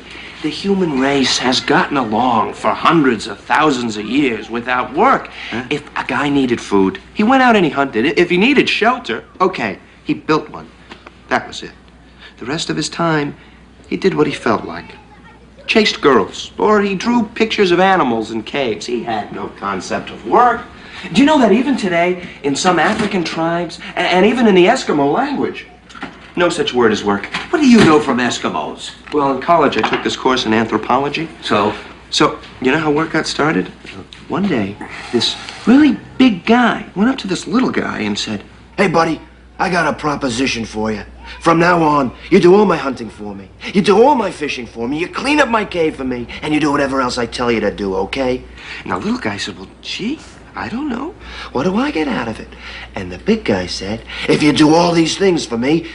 The human race has gotten along for hundreds of thousands of years without work. Huh? If a guy needed food, he went out and he hunted. If he needed shelter, okay, he built one. That was it. The rest of his time, he did what he felt like. Chased girls, or he drew pictures of animals in caves. He had no concept of work. Do you know that even today, in some African tribes, and even in the Eskimo language, no such word as work? What do you know from Eskimos? Well, in college, I took this course in anthropology. So, you know how work got started? One day, this really big guy went up to this little guy and said, "Hey, buddy, I got a proposition for you. From now on, you do all my hunting for me. You do all my fishing for me. You clean up my cave for me. And you do whatever else I tell you to do, okay?" And the little guy said, "Well, gee, I don't know. What do I get out of it?" And the big guy said, "If you do all these things for me,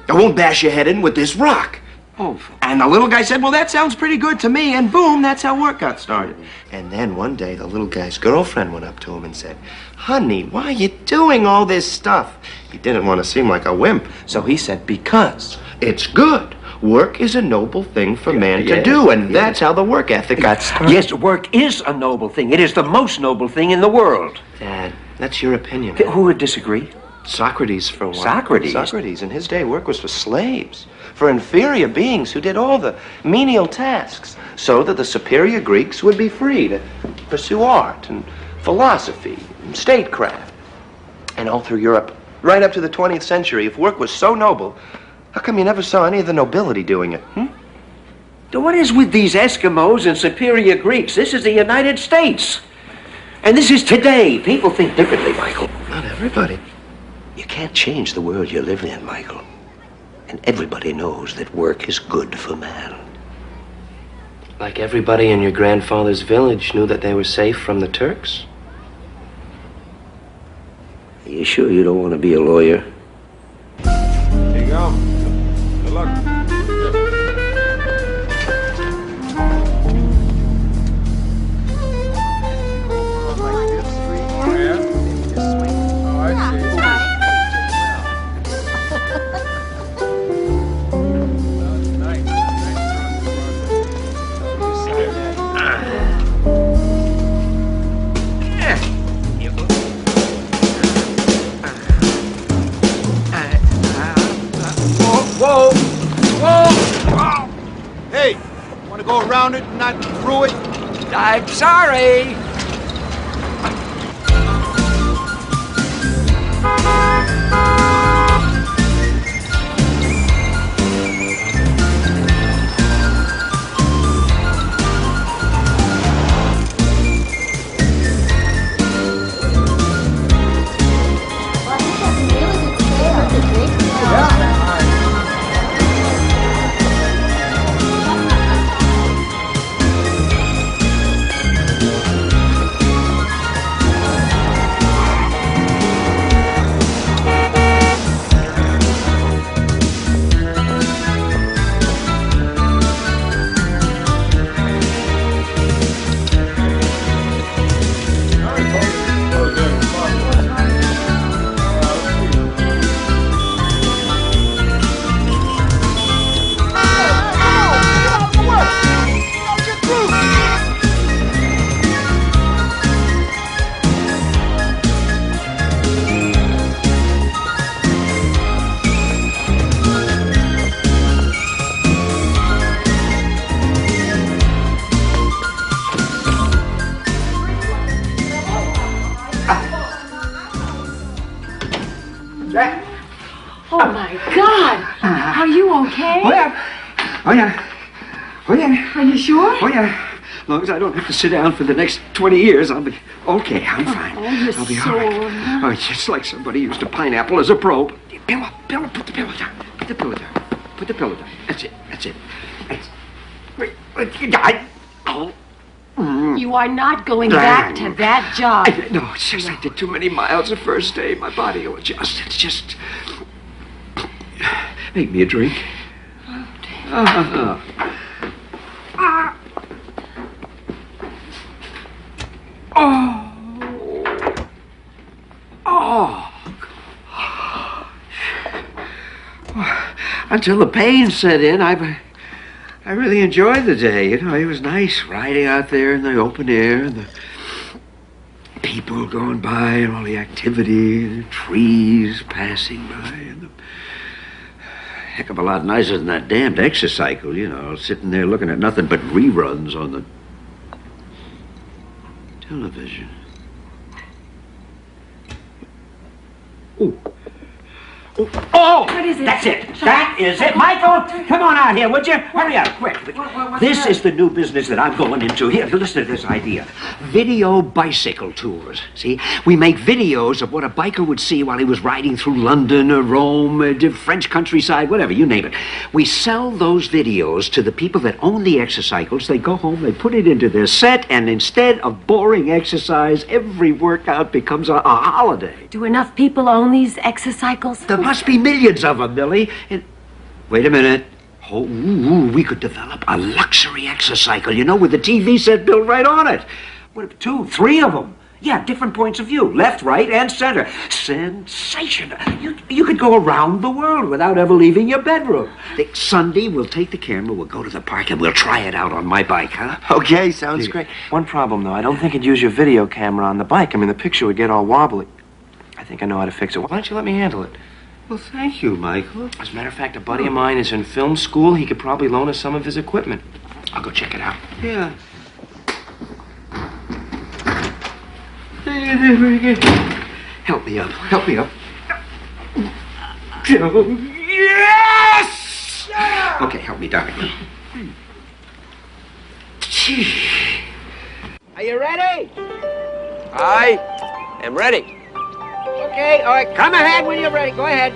I won't bash your head in with this rock." Oh. And the little guy said, "Well, that sounds pretty good to me." And boom, that's how work got started. And then one day, the little guy's girlfriend went up to him and said, "Honey, why are you doing all this stuff?" He didn't want to seem like a wimp, so he said, "Because it's good. Work is a noble thing for man to do, and that's how the work ethic got started." Yes, work is a noble thing. It is the most noble thing in the world. Dad, that's your opinion. Who would disagree? Socrates, for one. Socrates? Socrates, in his day, work was for slaves, for inferior beings who did all the menial tasks, so that the superior Greeks would be free to pursue art and philosophy and statecraft. And all through Europe, right up to the 20th century, if work was so noble, how come you never saw any of the nobility doing it? What is with these Eskimos and superior Greeks? This is the United States. And this is today. People think differently, Michael. Not everybody. You can't change the world you live in, Michael. And everybody knows that work is good for man. Like everybody in your grandfather's village knew that they were safe from the Turks? Are you sure you don't want to be a lawyer? Here you go. Good luck. Whoa! Whoa! Hey, want to go around it and not through it? I'm sorry. Oh, yeah. Oh, yeah. Are you sure? Oh, yeah. As long as I don't have to sit down for the next 20 years, I'll be okay. I'm fine. Oh, you're I'll be sore. all right. Oh, it's just like somebody used a pineapple as a probe. Pillow, put the pillow down. Put the pillow down. Put the pillow down. That's it. Wait, oh. You are not going back to that job. No, it's just I did too many miles the first day. My body will adjust. It's just... Make me a drink. Until the pain set in, I really enjoyed the day. You know, it was nice riding out there in the open air and the people going by and all the activity and the trees passing by and the heck of a lot nicer than that damned exercycle, you know, sitting there looking at nothing but reruns on the television. Oh! What is it? That's it. That is it. Michael, come on out here, would you? Hurry up, quick. This is the new business that I'm going into. Here, listen to this idea. Video bicycle tours. See? We make videos of what a biker would see while he was riding through London or Rome, the French countryside, whatever, you name it. We sell those videos to the people that own the exercycles. They go home, they put it into their set, and instead of boring exercise, every workout becomes a holiday. Do enough people own these exercycles? There must be millions of them, Millie. And wait a minute. Oh, we could develop a luxury exercycle, you know, with the TV set built right on it. What if 2, 3 of them? Yeah, different points of view. Left, right, and center. Sensational. You could go around the world without ever leaving your bedroom. Sunday, we'll take the camera, we'll go to the park, and we'll try it out on my bike, huh? Okay, sounds great. One problem, though. I don't think I'd use your video camera on the bike. I mean, the picture would get all wobbly. I think I know how to fix it. Why don't you let me handle it? Well, thank you, Michael. As a matter of fact, a buddy of mine is in film school. He could probably loan us some of his equipment. I'll go check it out. Yeah. Help me up. Help me up. Yes! Okay, help me, darling. Are you ready? I am ready. Okay, all right, come ahead when you're ready. Go ahead.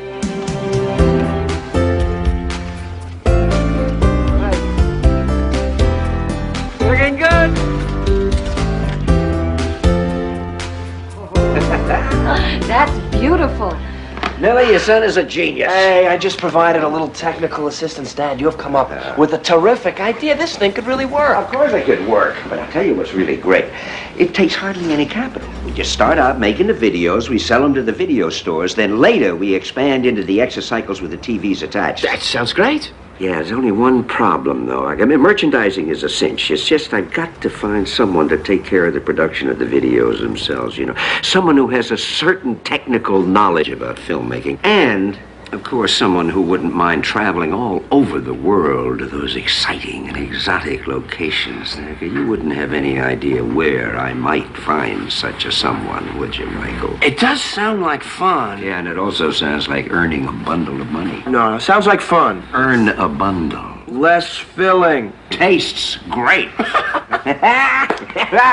Looking good. That's beautiful. Millie, your son is a genius. Hey, I just provided a little technical assistance, Dad. You have come up with a terrific idea. This thing could really work. Of course it could work, but I'll tell you what's really great. It takes hardly any capital. We just start out making the videos, we sell them to the video stores, then later we expand into the exercycles with the TVs attached. That sounds great. Yeah, there's only one problem, though. I mean, merchandising is a cinch. It's just I've got to find someone to take care of the production of the videos themselves, you know. Someone who has a certain technical knowledge about filmmaking. And, of course, someone who wouldn't mind traveling all over the world to those exciting and exotic locations. You wouldn't have any idea where I might find such a someone, would you, Michael? It does sound like fun. Yeah, and it also sounds like earning a bundle of money. No, sounds like fun. Earn a bundle. Less filling. Tastes great.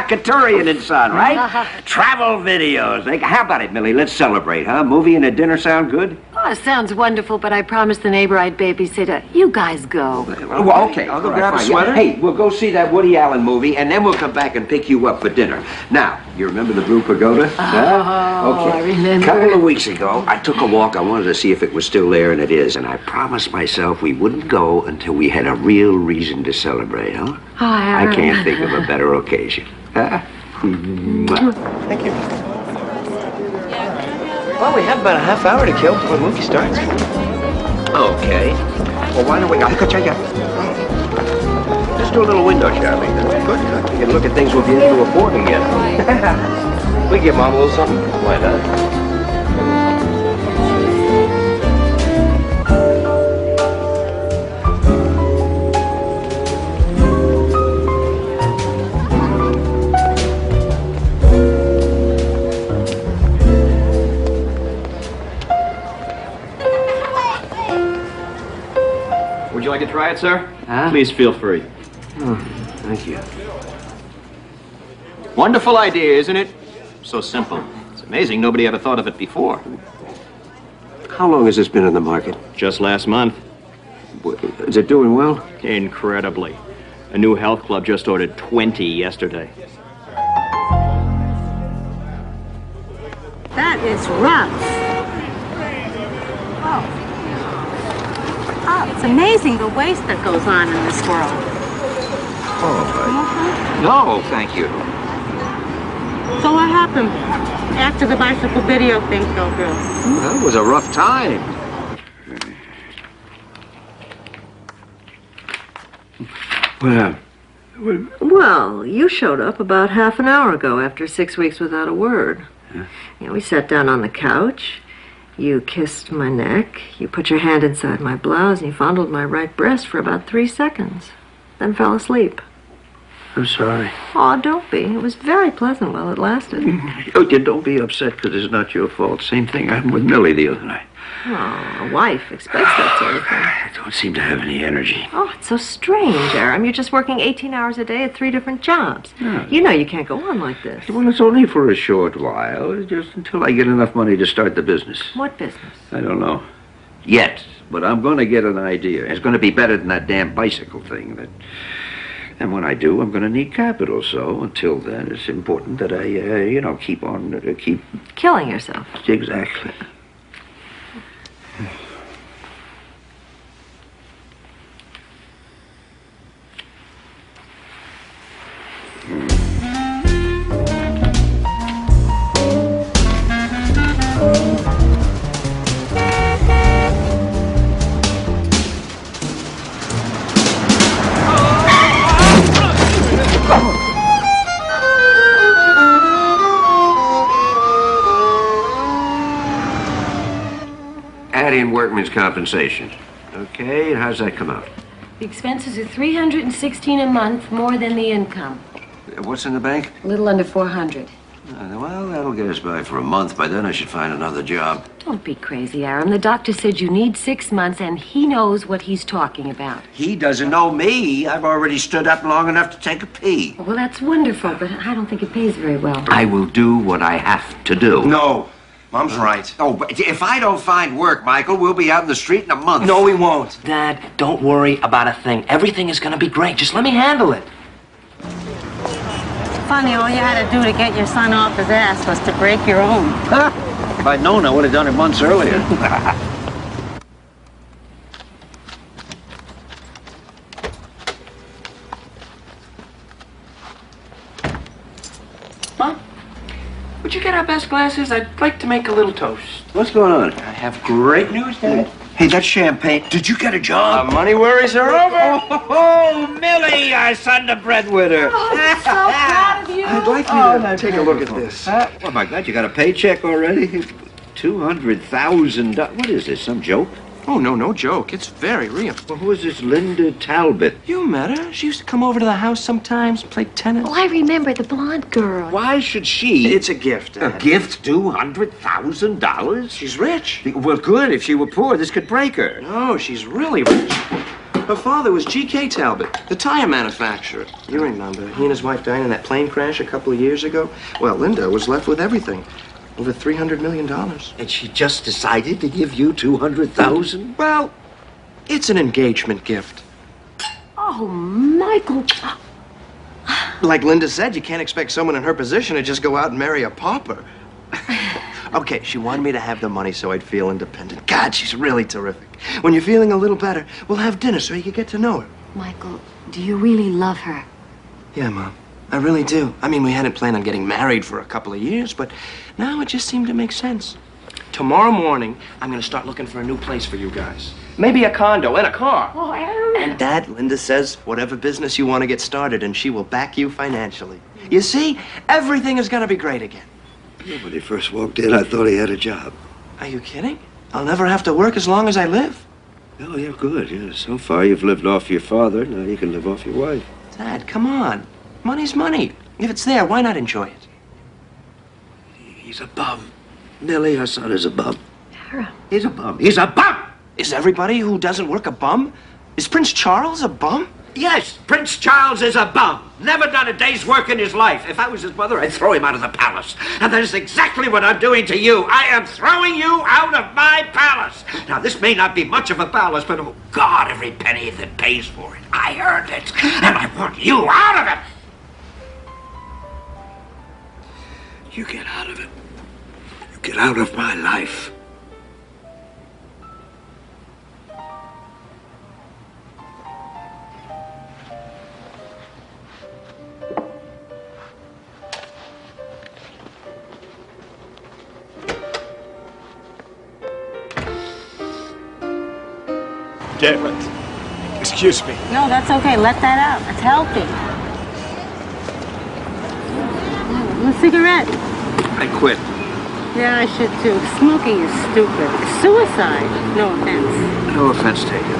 Katurian and Son, right? Travel videos. How about it, Millie? Let's celebrate, huh? Movie and a dinner sound good? Oh, it sounds wonderful, but I promised the neighbor I'd babysit her. You guys go. Well, okay. I'll go grab a sweater. Hey, we'll go see that Woody Allen movie, and then we'll come back and pick you up for dinner. Now, you remember the Blue Pagoda? Oh, I remember. A couple of weeks ago, I took a walk. I wanted to see if it was still there, and it is. And I promised myself we wouldn't go until we had a real reason to celebrate, huh? Oh, I can't think of a better occasion. Huh? Thank you. Well, we have about a half hour to kill before the movie starts. Okay. Well, why don't we... Let's do a little window shopping. Good. We can look at things we'll be able to afford again. We give Mom a little something. Why not? try it, sir? Huh? Please feel free. Oh, thank you. Wonderful idea, isn't it? So simple. It's amazing nobody ever thought of it before. How long has this been in the market? Just last month. Is it doing well? Incredibly. A new health club just ordered 20 yesterday. That is rough. Oh, it's amazing the waste that goes on in this world. No, thank you. So what happened after the bicycle video thing fell through? That was a rough time. Well, you showed up about half an hour ago after 6 weeks without a word. We sat down on the couch. You kissed my neck. You put your hand inside my blouse and you fondled my right breast for about 3 seconds. Then fell asleep. I'm sorry. Oh, don't be. It was very pleasant while it lasted. Oh, you don't be upset because it's not your fault. Same thing happened with Millie the other night. Oh, a wife expects that sort of thing. I don't seem to have any energy. Oh, it's so strange, Aram. You're just working 18 hours a day at 3 different jobs. Yeah. You know you can't go on like this. Well, it's only for a short while, just until I get enough money to start the business. What business? I don't know. Yet. But I'm going to get an idea. It's going to be better than that damn bicycle thing. And when I do, I'm going to need capital. So until then, it's important that I, keep on, keep... Killing yourself. Exactly. Add in workman's compensation. Okay, how's that come out? The expenses are $316 a month, more than the income. What's in the bank? A little under 400. Well, that'll get us by for a month. By then, I should find another job. Don't be crazy, Aram. The doctor said you need 6 months, and he knows what he's talking about. He doesn't know me. I've already stood up long enough to take a pee. Well, that's wonderful, but I don't think it pays very well. I will do what I have to do. No. Mom's right. Oh, but if I don't find work, Michael, we'll be out in the street in a month. No, we won't. Dad, don't worry about a thing. Everything is going to be great. Just let me handle it. Funny, all you had to do to get your son off his ass was to break your own. If I'd known, I would have done it months earlier. Mom, would you get our best glasses? I'd like to make a little toast. What's going on? I have great news, Dad. Hey, that's champagne. Did you get a job? Money worries are over. Oh, Millie, our son, the breadwinner. Oh, I'm so proud of you. I'd like you to take a look at this. Oh, my God, you got a paycheck already? $200,000. What is this, some joke? Oh, no joke. It's very real. Well, who is this Linda Talbot? You met her. She used to come over to the house sometimes, play tennis. Oh, I remember the blonde girl. Why should she... It's a gift, A Dad. gift? $200,000? She's rich. Well, good. If she were poor, this could break her. No, she's really rich. Her father was G.K. Talbot, the tire manufacturer. You remember, he and his wife died in that plane crash a couple of years ago? Well, Linda was left with everything. Over $300 million. And she just decided to give you $200,000? Well, it's an engagement gift. Oh, Michael. Like Linda said, you can't expect someone in her position to just go out and marry a pauper. Okay, she wanted me to have the money so I'd feel independent. God, she's really terrific. When you're feeling a little better, we'll have dinner so you can get to know her. Michael, do you really love her? Yeah, Mom. I really do. I mean, we hadn't planned on getting married for a couple of years, but now it just seemed to make sense. Tomorrow morning, I'm going to start looking for a new place for you guys. Maybe a condo and a car. Oh, Aaron. And Dad, Linda says, whatever business you want to get started, and she will back you financially. You see, everything is going to be great again. Yeah, when he first walked in, I thought he had a job. Are you kidding? I'll never have to work as long as I live. Oh, yeah, good. Yeah, so far you've lived off your father. Now you can live off your wife. Dad, come on. Money's money. If it's there, why not enjoy it? He's a bum. Millie, our son is a bum. Aaron. He's a bum. He's a bum! Is everybody who doesn't work a bum? Is Prince Charles a bum? Yes, Prince Charles is a bum. Never done a day's work in his life. If I was his mother, I'd throw him out of the palace. And that is exactly what I'm doing to you. I am throwing you out of my palace. Now, this may not be much of a palace, but oh, God, every penny that pays for it. I earned it. And I want you out of it. You get out of it. You get out of my life. Damn it. Excuse me. No, that's okay. Let that out. It's healthy. A cigarette. I quit. Yeah, I should too. Smoking is stupid. It's suicide. No offense. No offense taken.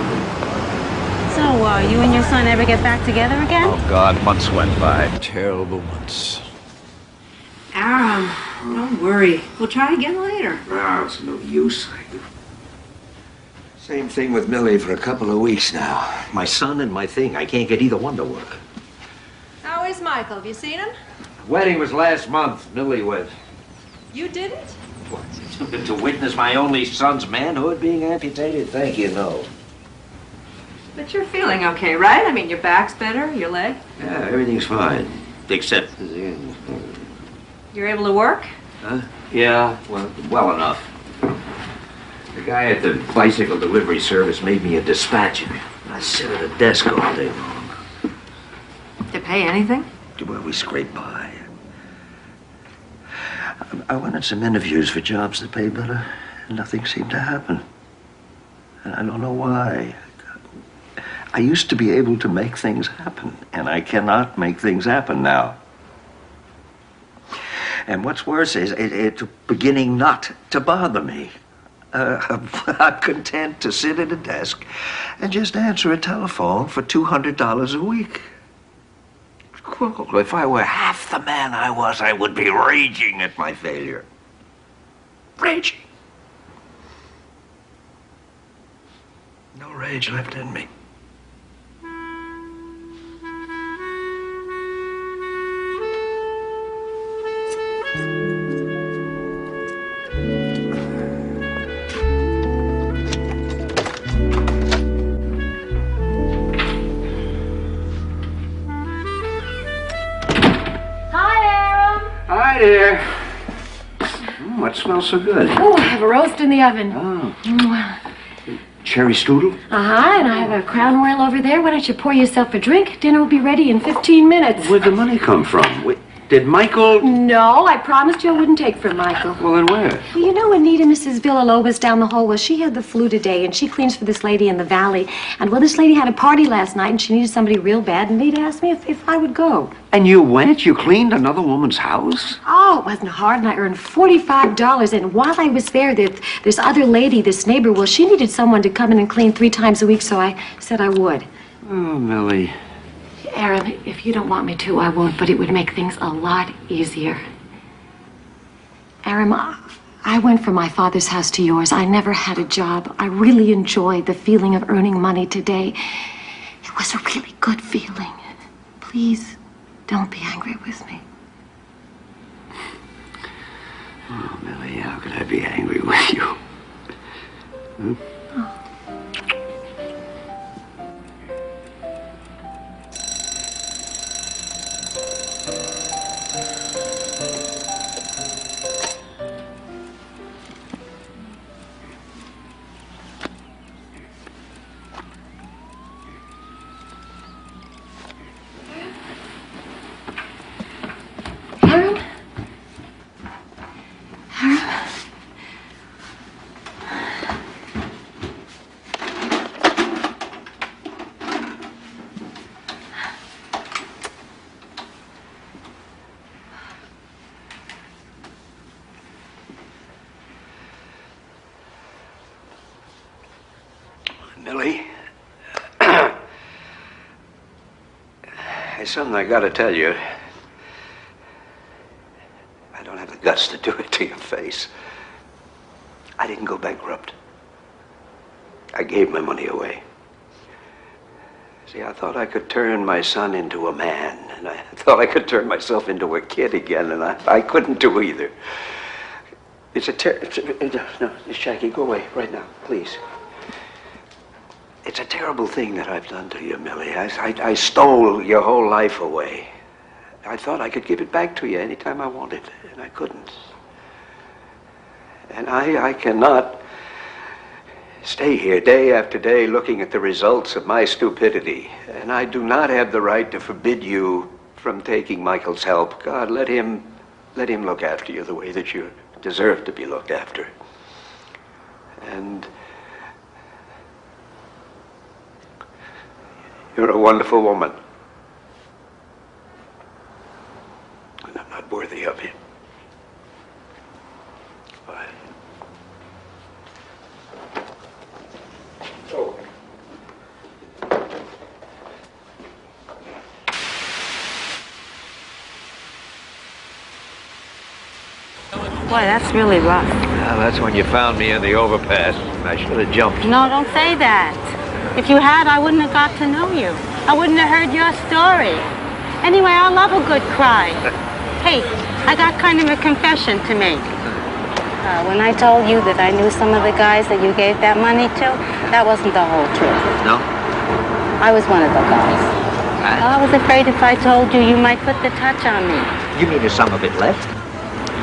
So, you and your son ever get back together again? Oh, God, months went by. Terrible months. Aram, don't worry. We'll try again later. Oh, it's no use. Same thing with Millie for a couple of weeks now. My son and my thing. I can't get either one to work. How is Michael? Have you seen him? Wedding was last month. Millie went. You didn't? What? To witness my only son's manhood being amputated? Thank you, no. But you're feeling okay, right? I mean, your back's better, your leg. Yeah, everything's fine. Except... You're able to work? Huh? Yeah, well enough. The guy at the bicycle delivery service made me a dispatcher. I sit at a desk all day long. To pay anything? Well, we scrape by. I went on some interviews for jobs that pay better, and nothing seemed to happen. And I don't know why. I used to be able to make things happen, and I cannot make things happen now. And what's worse is it's beginning not to bother me. I'm content to sit at a desk and just answer a telephone for $200 a week. Well, if I were half the man I was, I would be raging at my failure. Raging. No rage left in me. Hi there. What smells so good? Oh, I have a roast in the oven. Oh. Mm. Cherry strudel? Uh-huh, and I have a Crown Royal over there. Why don't you pour yourself a drink? Dinner will be ready in 15 minutes. Where'd the money come from? Did Michael... No, I promised you I wouldn't take from Michael. Well, then where? Well, you know Anita, Mrs. Villalobos down the hall? Well, she had the flu today, and she cleans for this lady in the valley. And, well, this lady had a party last night, and she needed somebody real bad, and they'd asked me if I would go. And you went? You cleaned another woman's house? Oh, it wasn't hard, and I earned $45. And while I was there, this other lady, this neighbor, well, she needed someone to come in and clean 3 times a week, so I said I would. Oh, Millie. Aaron, if you don't want me to, I won't, but it would make things a lot easier. Aaron, I went from my father's house to yours. I never had a job. I really enjoyed the feeling of earning money today. It was a really good feeling. Please, don't be angry with me. Oh, Millie, how could I be angry with you? Hmm? Oh. Millie, there's something I gotta tell you. I don't have the guts to do it to your face. I didn't go bankrupt. I gave my money away. See, I thought I could turn my son into a man, and I thought I could turn myself into a kid again, and I couldn't do either. No, Miss Jackie, go away right now, please. It's a terrible thing that I've done to you, Millie. I stole your whole life away. I thought I could give it back to you anytime I wanted, and I couldn't. And I cannot stay here day after day looking at the results of my stupidity. And I do not have the right to forbid you from taking Michael's help. God, let him look after you the way that you deserve to be looked after. And you're a wonderful woman. And I'm not worthy of you. Bye. Oh. Boy, that's really rough. Well, that's when you found me in the overpass. I should have jumped. No, don't say that. If you had, I wouldn't have got to know you. I wouldn't have heard your story. Anyway, I love a good cry. Hey, I got kind of a confession to make. When I told you that I knew some of the guys that you gave that money to, that wasn't the whole truth. No? I was one of the guys. I was afraid if I told you, you might put the touch on me. You mean there's some of it left?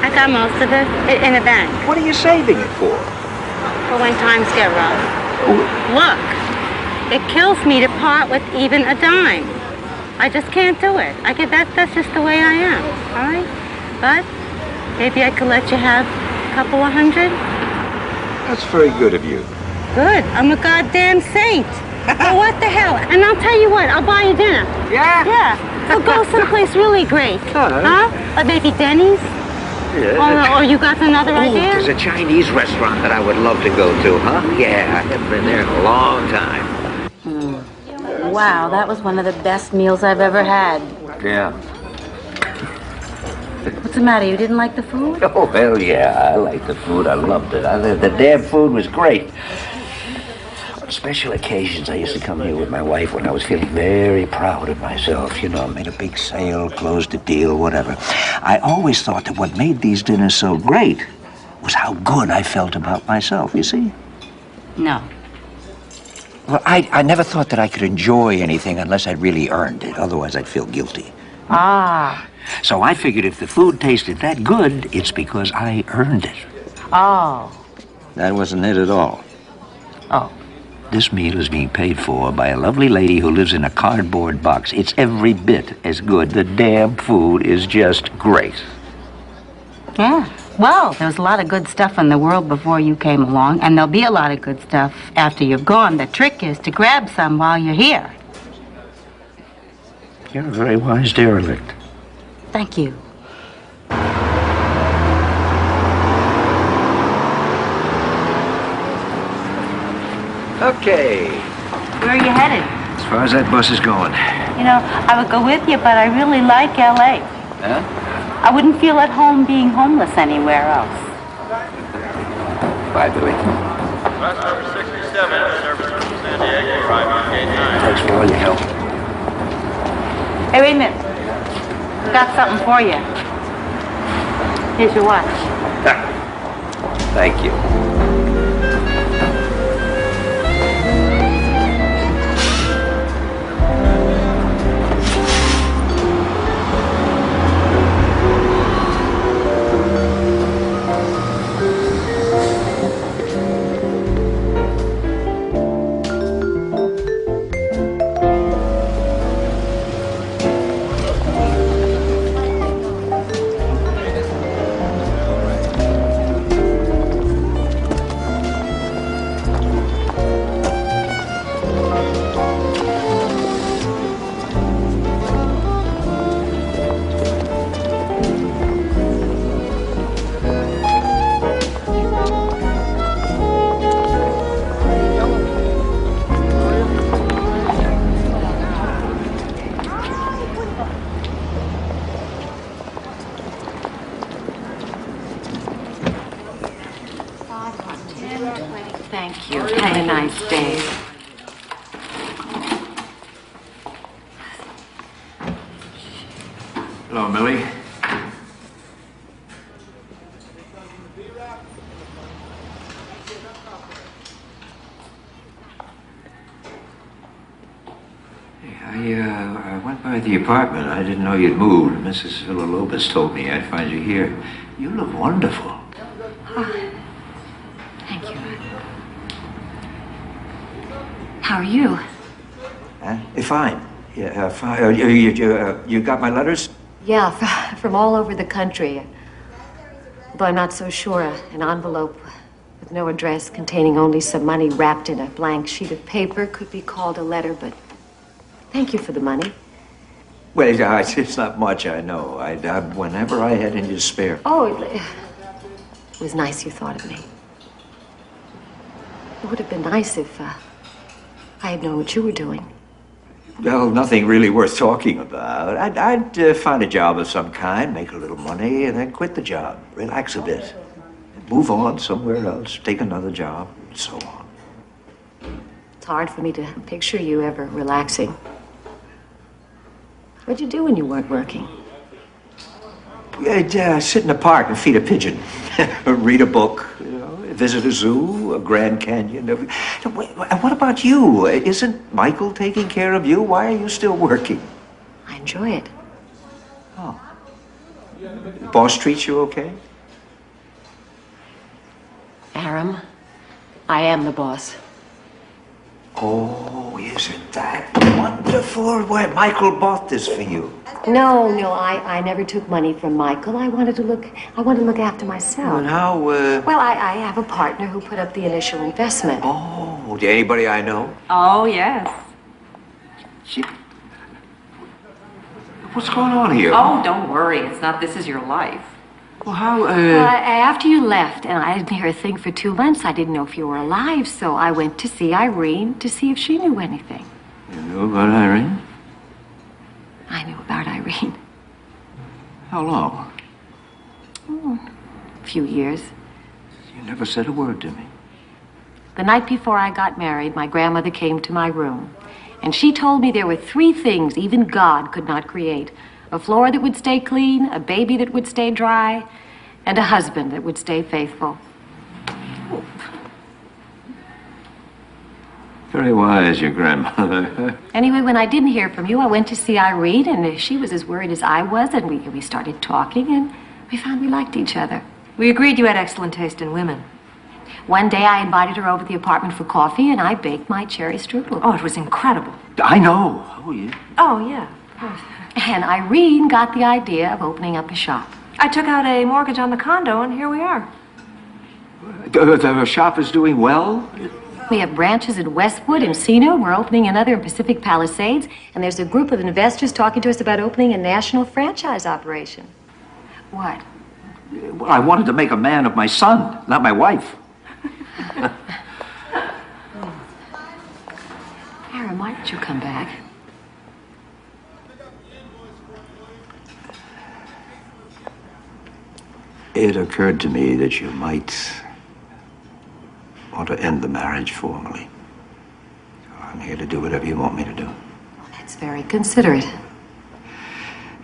I got most of it in a bank. What are you saving it for? For when times get rough. Look, it kills me to part with even a dime. I just can't do it. That's just the way I am, all right? But maybe I could let you have a couple of $100. That's very good of you. Good. I'm a goddamn saint. Well, what the hell? And I'll tell you what, I'll buy you dinner. Yeah? Yeah. We'll go someplace really great. Huh? Or maybe Denny's? Yeah, or you got another idea? There's a Chinese restaurant that I would love to go to, huh? Yeah, I haven't been there in a long time. Wow, that was one of the best meals I've ever had. Yeah. What's the matter? You didn't like the food? Oh, hell yeah. I liked the food. I loved it. The damn food was great. On special occasions, I used to come here with my wife when I was feeling very proud of myself. You know, made a big sale, closed a deal, whatever. I always thought that what made these dinners so great was how good I felt about myself, you see? No. Well, I never thought that I could enjoy anything unless I really earned it. Otherwise, I'd feel guilty. Ah. So I figured if the food tasted that good, it's because I earned it. Oh. That wasn't it at all. Oh. This meal is being paid for by a lovely lady who lives in a cardboard box. It's every bit as good. The damn food is just great. Yeah. Well, there was a lot of good stuff in the world before you came along, and there'll be a lot of good stuff after you've gone. The trick is to grab some while you're here. You're a very wise derelict. Thank you. Okay. Where are you headed? As far as that bus is going. You know, I would go with you, but I really like L.A. Huh? I wouldn't feel at home being homeless anywhere else. By the way. Bus number 67, service from San Diego, arriving on gate 9. Thanks for all your help. Hey, wait a minute. I've got something for you. Here's your watch. Thank you. Thank you. Have a nice day. Hello, Millie. I went by the apartment. I didn't know you'd moved. Mrs. Villalobos told me I'd find you here. You look wonderful. Oh, thank you. How are you? Fine. Yeah, fine. You got my letters? Yeah, from all over the country. Although I'm not so sure, an envelope with no address containing only some money wrapped in a blank sheet of paper could be called a letter, but thank you for the money. Well, it's not much, I know. Whenever I had any to spare. Oh, it was nice you thought of me. It would have been nice if I had known what you were doing. Well, nothing really worth talking about. I'd find a job of some kind, make a little money, and then quit the job. Relax a bit. Move on somewhere else, take another job, and so on. It's hard for me to picture you ever relaxing. What'd you do when you weren't working? I'd sit in the park and feed a pigeon. Read a book, visit a zoo, a Grand Canyon. What about you? Isn't Michael taking care of you? Why are you still working? I enjoy it. Oh. The boss treats you okay? Aram, I am the boss. Oh, isn't that wonderful? Why, Michael bought this for you. No, I never took money from Michael. I wanted to look after myself. And how, Well, I have a partner who put up the initial investment. Oh, anybody I know? Oh, yes. What's going on here? Oh, don't worry. It's not This Is Your Life. Well, how, after you left, and I didn't hear a thing for 2 months, I didn't know if you were alive, so I went to see Irene to see if she knew anything. You knew about Irene? I knew about Irene. How long? A few years. You never said a word to me. The night before I got married, my grandmother came to my room, and she told me there were 3 things even God could not create. A floor that would stay clean, a baby that would stay dry, and a husband that would stay faithful. Very wise, your grandmother. Anyway, when I didn't hear from you, I went to see Irene, and she was as worried as I was, and we started talking, and we found we liked each other. We agreed you had excellent taste in women. One day I invited her over to the apartment for coffee, and I baked my cherry strudel. Oh, it was incredible. I know. Oh, yeah. Oh, yeah. And Irene got the idea of opening up a shop. I took out a mortgage on the condo, and here we are. The shop is doing well? We have branches in Westwood, Encino. We're opening another in Pacific Palisades. And there's a group of investors talking to us about opening a national franchise operation. What? Well, I wanted to make a man of my son, not my wife. Aram, why did you come back? It occurred to me that you might want to end the marriage formally. I'm here to do whatever you want me to do. That's very considerate.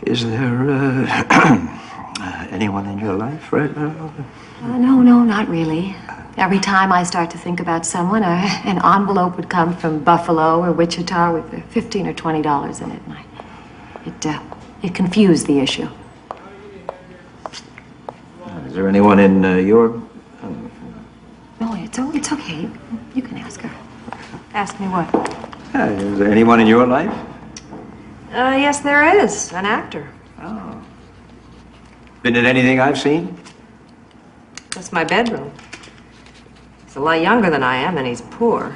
Is there anyone in your life right now? No, not really. Every time I start to think about someone, an envelope would come from Buffalo or Wichita with $15 or $20 in it. And it confused the issue. Is there anyone in your... No, it's okay. You can ask her. Ask me what? Is there anyone in your life? Yes, there is. An actor. Oh. Been in anything I've seen? That's my bedroom. He's a lot younger than I am, and he's poor.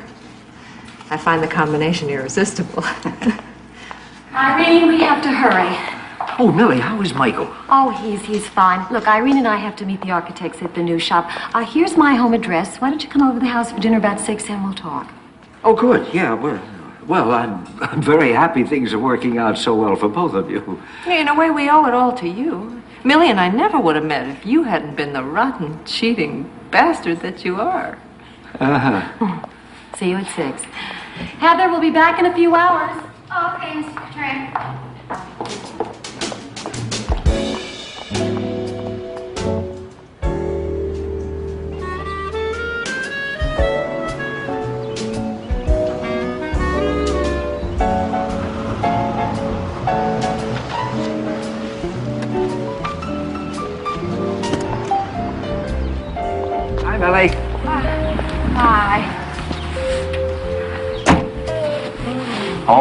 I find the combination irresistible. Irene, we have to hurry. Oh, Millie, how is Michael? Oh, he's fine. Look, Irene and I have to meet the architects at the new shop. Here's my home address. Why don't you come over to the house for dinner about 6 and we'll talk? Oh, good. Yeah, well, I'm very happy things are working out so well for both of you. In a way, we owe it all to you. Millie and I never would have met if you hadn't been the rotten, cheating bastard that you are. Uh-huh. See you at 6. Heather, we'll be back in a few hours. Okay, Mr. Trey.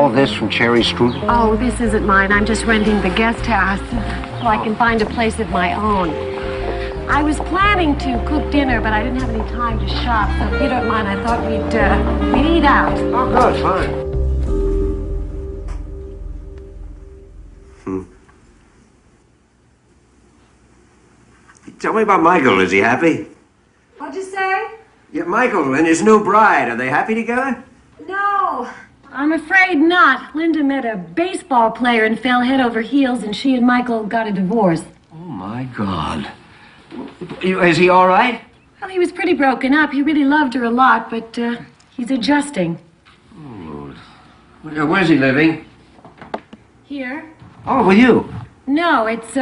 all this from Cherry Strudel? Oh, this isn't mine. I'm just renting the guest house so I can find a place of my own. I was planning to cook dinner, but I didn't have any time to shop. So if you don't mind, I thought we'd eat out. Oh, good, fine. Tell me about Michael. Is he happy? What'd you say? Yeah, Michael and his new bride. Are they happy together? No, I'm afraid not. Linda met a baseball player and fell head over heels, and she and Michael got a divorce. Oh, my God. Is he all right? Well, he was pretty broken up. He really loved her a lot, but he's adjusting. Oh. Where's he living? Here? Oh, with you? No, it's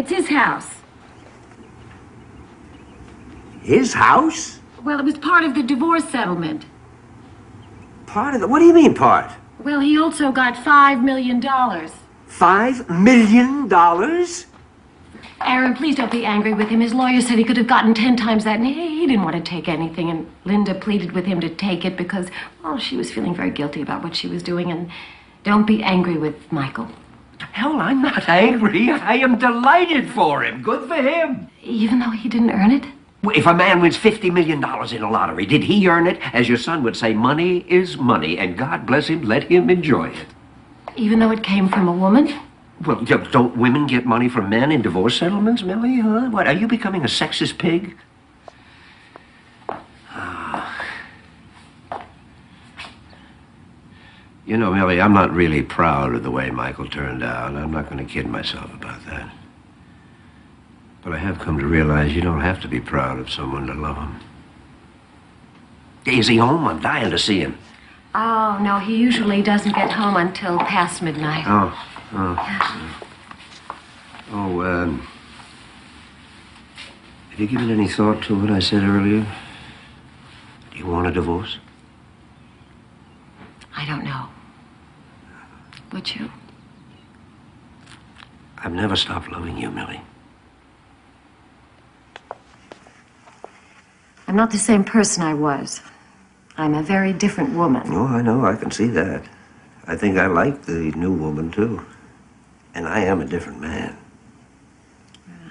his house. His house? Well, it was part of the divorce settlement. Part of the... What do you mean, part? Well, he also got $5 million. $5 million? Aaron, please don't be angry with him. His lawyer said he could have gotten 10 times that, and he didn't want to take anything. And Linda pleaded with him to take it because, well, she was feeling very guilty about what she was doing. And don't be angry with Michael. Hell, I'm not angry. I am delighted for him. Good for him. Even though he didn't earn it? If a man wins $50 million in a lottery, did he earn it? As your son would say, money is money, and God bless him, let him enjoy it. Even though it came from a woman? Well, don't women get money from men in divorce settlements, Millie? Huh? What, are you becoming a sexist pig? You know, Millie, I'm not really proud of the way Michael turned out. I'm not going to kid myself about that. But I have come to realize you don't have to be proud of someone to love him. Is he home? I'm dying to see him. Oh, no, he usually doesn't get home until past midnight. Have you given any thought to what I said earlier? Do you want a divorce? I don't know. Would you? I've never stopped loving you, Millie. I'm not the same person I was. I'm a very different woman. Oh, I know. I can see that. I think I like the new woman, too. And I am a different man.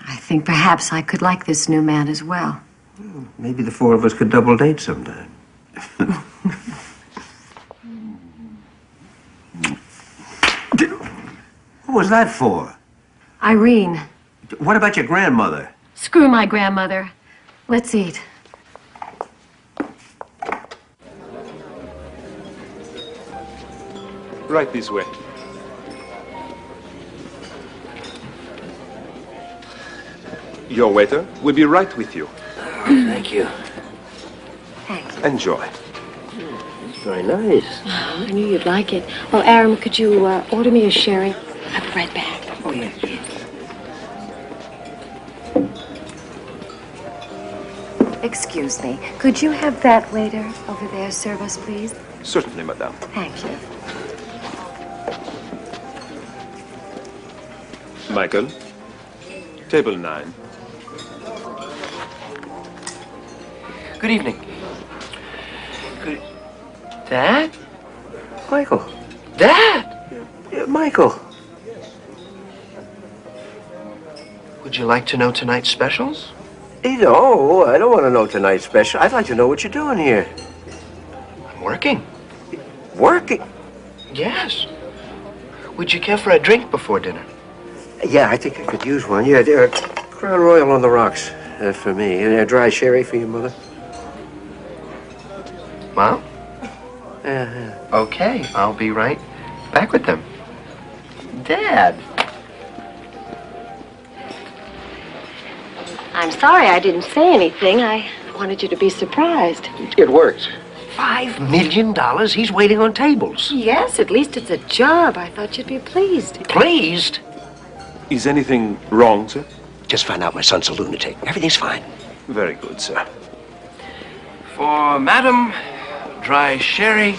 I think perhaps I could like this new man as well. Maybe the four of us could double date sometime. What was that for? Irene. What about your grandmother? Screw my grandmother. Let's eat. Right this way. Your waiter will be right with you. Thank you. Thanks. Enjoy. It's very nice. Oh, I knew you'd like it. Well, Aaron, could you order me a sherry? I'll be right back. Oh, yes. Excuse me. Could you have that waiter over there serve us, please? Certainly, madame. Thank you. Michael, table 9. Good evening. Dad? Michael. Dad! Michael. Would you like to know tonight's specials? No, I don't want to know tonight's special. I'd like to know what you're doing here. I'm working. Working? Yes. Would you care for a drink before dinner? Yeah, I think I could use one. Yeah, Crown Royal on the rocks for me. And a dry sherry for your mother. Well? Yeah. Okay, I'll be right back with them. Dad! I'm sorry I didn't say anything. I wanted you to be surprised. It worked. $5 million? He's waiting on tables. Yes, at least it's a job. I thought you'd be pleased. Pleased? Is anything wrong, sir? Just found out my son's a lunatic. Everything's fine. Very good, sir. For Madam, dry sherry.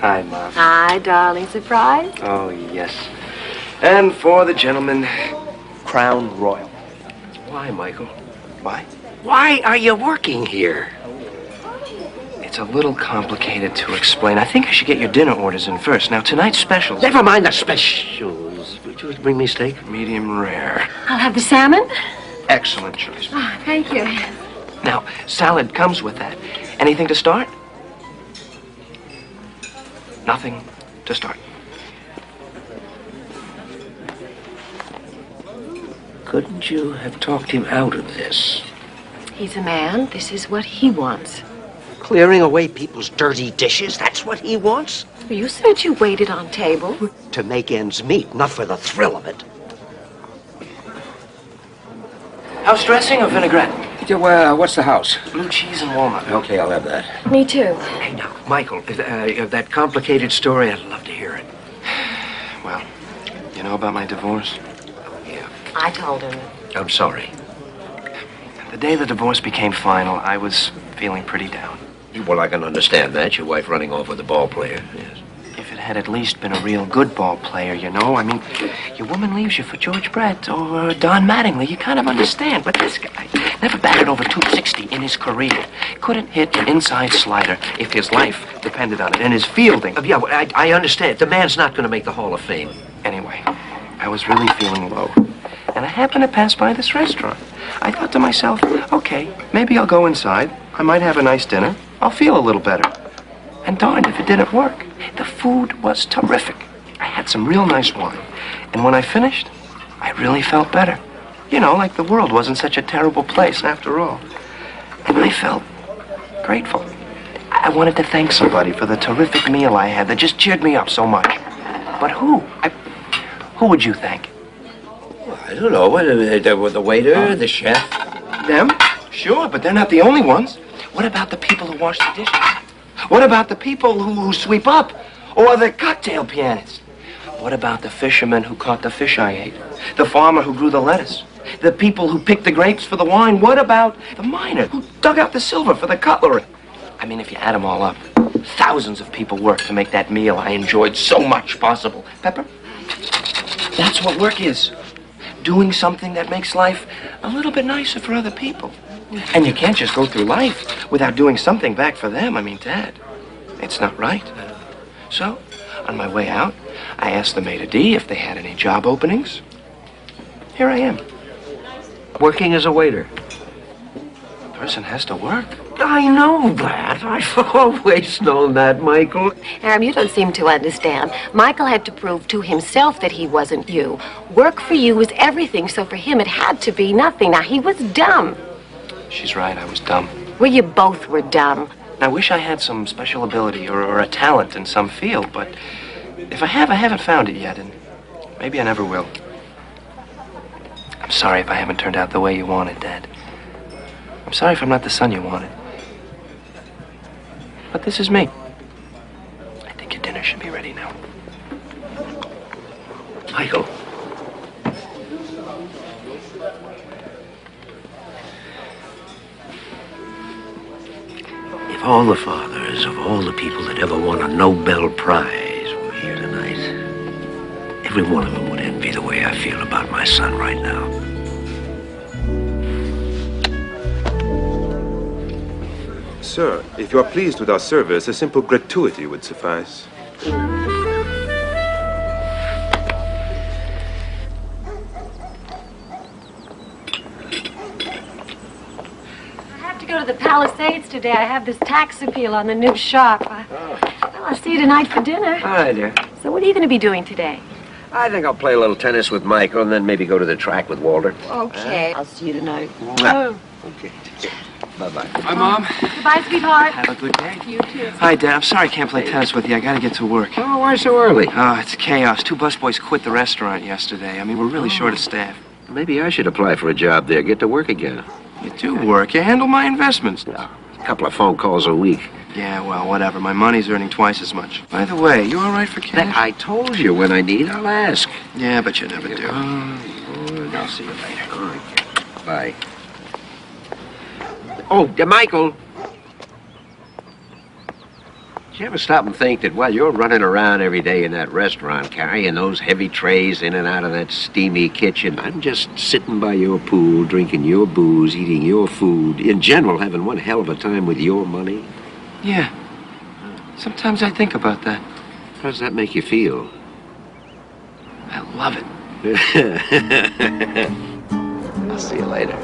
Hi, Mom. Hi, darling. Surprise? Oh, yes. And for the gentleman, Crown Royal. Why, Michael? Why? Why are you working here? It's It's a little complicated to explain. I think I should get your dinner orders in first. Now, tonight's specials. Never mind the specials. Would you bring me steak? Medium rare. I'll have the salmon. Excellent choice. Oh, thank you. Now, salad comes with that. Anything to start? Nothing to start. Couldn't you have talked him out of this? He's a man. This is what he wants. Clearing away people's dirty dishes, that's what he wants? You said you waited on table. To make ends meet, not for the thrill of it. House dressing or vinaigrette? What's the house? Blue cheese and walnut. Okay, I'll have that. Me too. Hey, now, Michael, that complicated story, I'd love to hear it. Well, you know about my divorce? Yeah. I told him. I'm sorry. The day the divorce became final, I was feeling pretty down. Well, I can understand that. Your wife running off with a ball player. Yes. If it had at least been a real good ball player, you know. I mean, your woman leaves you for George Brett or Don Mattingly. You kind of understand. But this guy never batted over .260 in his career. Couldn't hit an inside slider if his life depended on it. And his fielding. Yeah, I understand. The man's not going to make the Hall of Fame. Anyway, I was really feeling low. And I happened to pass by this restaurant. I thought to myself, okay, maybe I'll go inside. I might have a nice dinner. I'll feel a little better. And darned if it didn't work. The food was terrific. I had some real nice wine. And when I finished, I really felt better. You know, like the world wasn't such a terrible place after all. And I felt grateful. I wanted to thank somebody for the terrific meal I had that just cheered me up so much. But who? Who would you thank? I don't know. The waiter, the chef. Them? Sure, but they're not the only ones. What about the people who wash the dishes? What about the people who sweep up? Or the cocktail pianist? What about the fisherman who caught the fish I ate? The farmer who grew the lettuce? The people who picked the grapes for the wine? What about the miner who dug out the silver for the cutlery? I mean, if you add them all up, thousands of people worked to make that meal I enjoyed so much possible. Pepper? That's what work is. Doing something that makes life a little bit nicer for other people. And you can't just go through life without doing something back for them. I mean, Dad, it's not right. So, on my way out, I asked the maître d' if they had any job openings. Here I am. Working as a waiter. A person has to work. I know that. I've always known that, Michael. Aram, you don't seem to understand. Michael had to prove to himself that he wasn't you. Work for you was everything, so for him it had to be nothing. Now, he was dumb. She's right, I was dumb. Well, you both were dumb. I wish I had some special ability or a talent in some field, but if I haven't found it yet, and maybe I never will. I'm sorry if I haven't turned out the way you wanted, Dad. I'm sorry if I'm not the son you wanted. But this is me. I think your dinner should be ready now. Michael. If all the fathers of all the people that ever won a Nobel Prize were here tonight, every one of them would envy the way I feel about my son right now. Sir, if you are pleased with our service, a simple gratuity would suffice. Go to the Palisades today. I have this tax appeal on the new shop. I'll see you tonight for dinner. Hi, dear. So what are you going to be doing today? I think I'll play a little tennis with Michael and then maybe go to the track with Walter. Okay. I'll see you tonight. Oh. Okay. Bye-bye. Hi, Mom. Goodbye, sweetheart. Have a good day. You too. Hi, Dad. I'm sorry I can't play tennis with you. I gotta get to work. Oh, why so early? Oh, it's chaos. 2 busboys quit the restaurant yesterday. I mean, we're really short of staff. Maybe I should apply for a job there, get to work again. You do work. You handle my investments. A couple of phone calls a week. Yeah, well, whatever. My money's earning twice as much. By the way, you all right for cash? I told you when I need, I'll ask. Yeah, but you never do. I'll see you later. All right. Bye. Oh, Michael. Did you ever stop and think that while you're running around every day in that restaurant, carrying those heavy trays in and out of that steamy kitchen, I'm just sitting by your pool, drinking your booze, eating your food, in general, having one hell of a time with your money? Yeah. Sometimes I think about that. How does that make you feel? I love it. I'll see you later.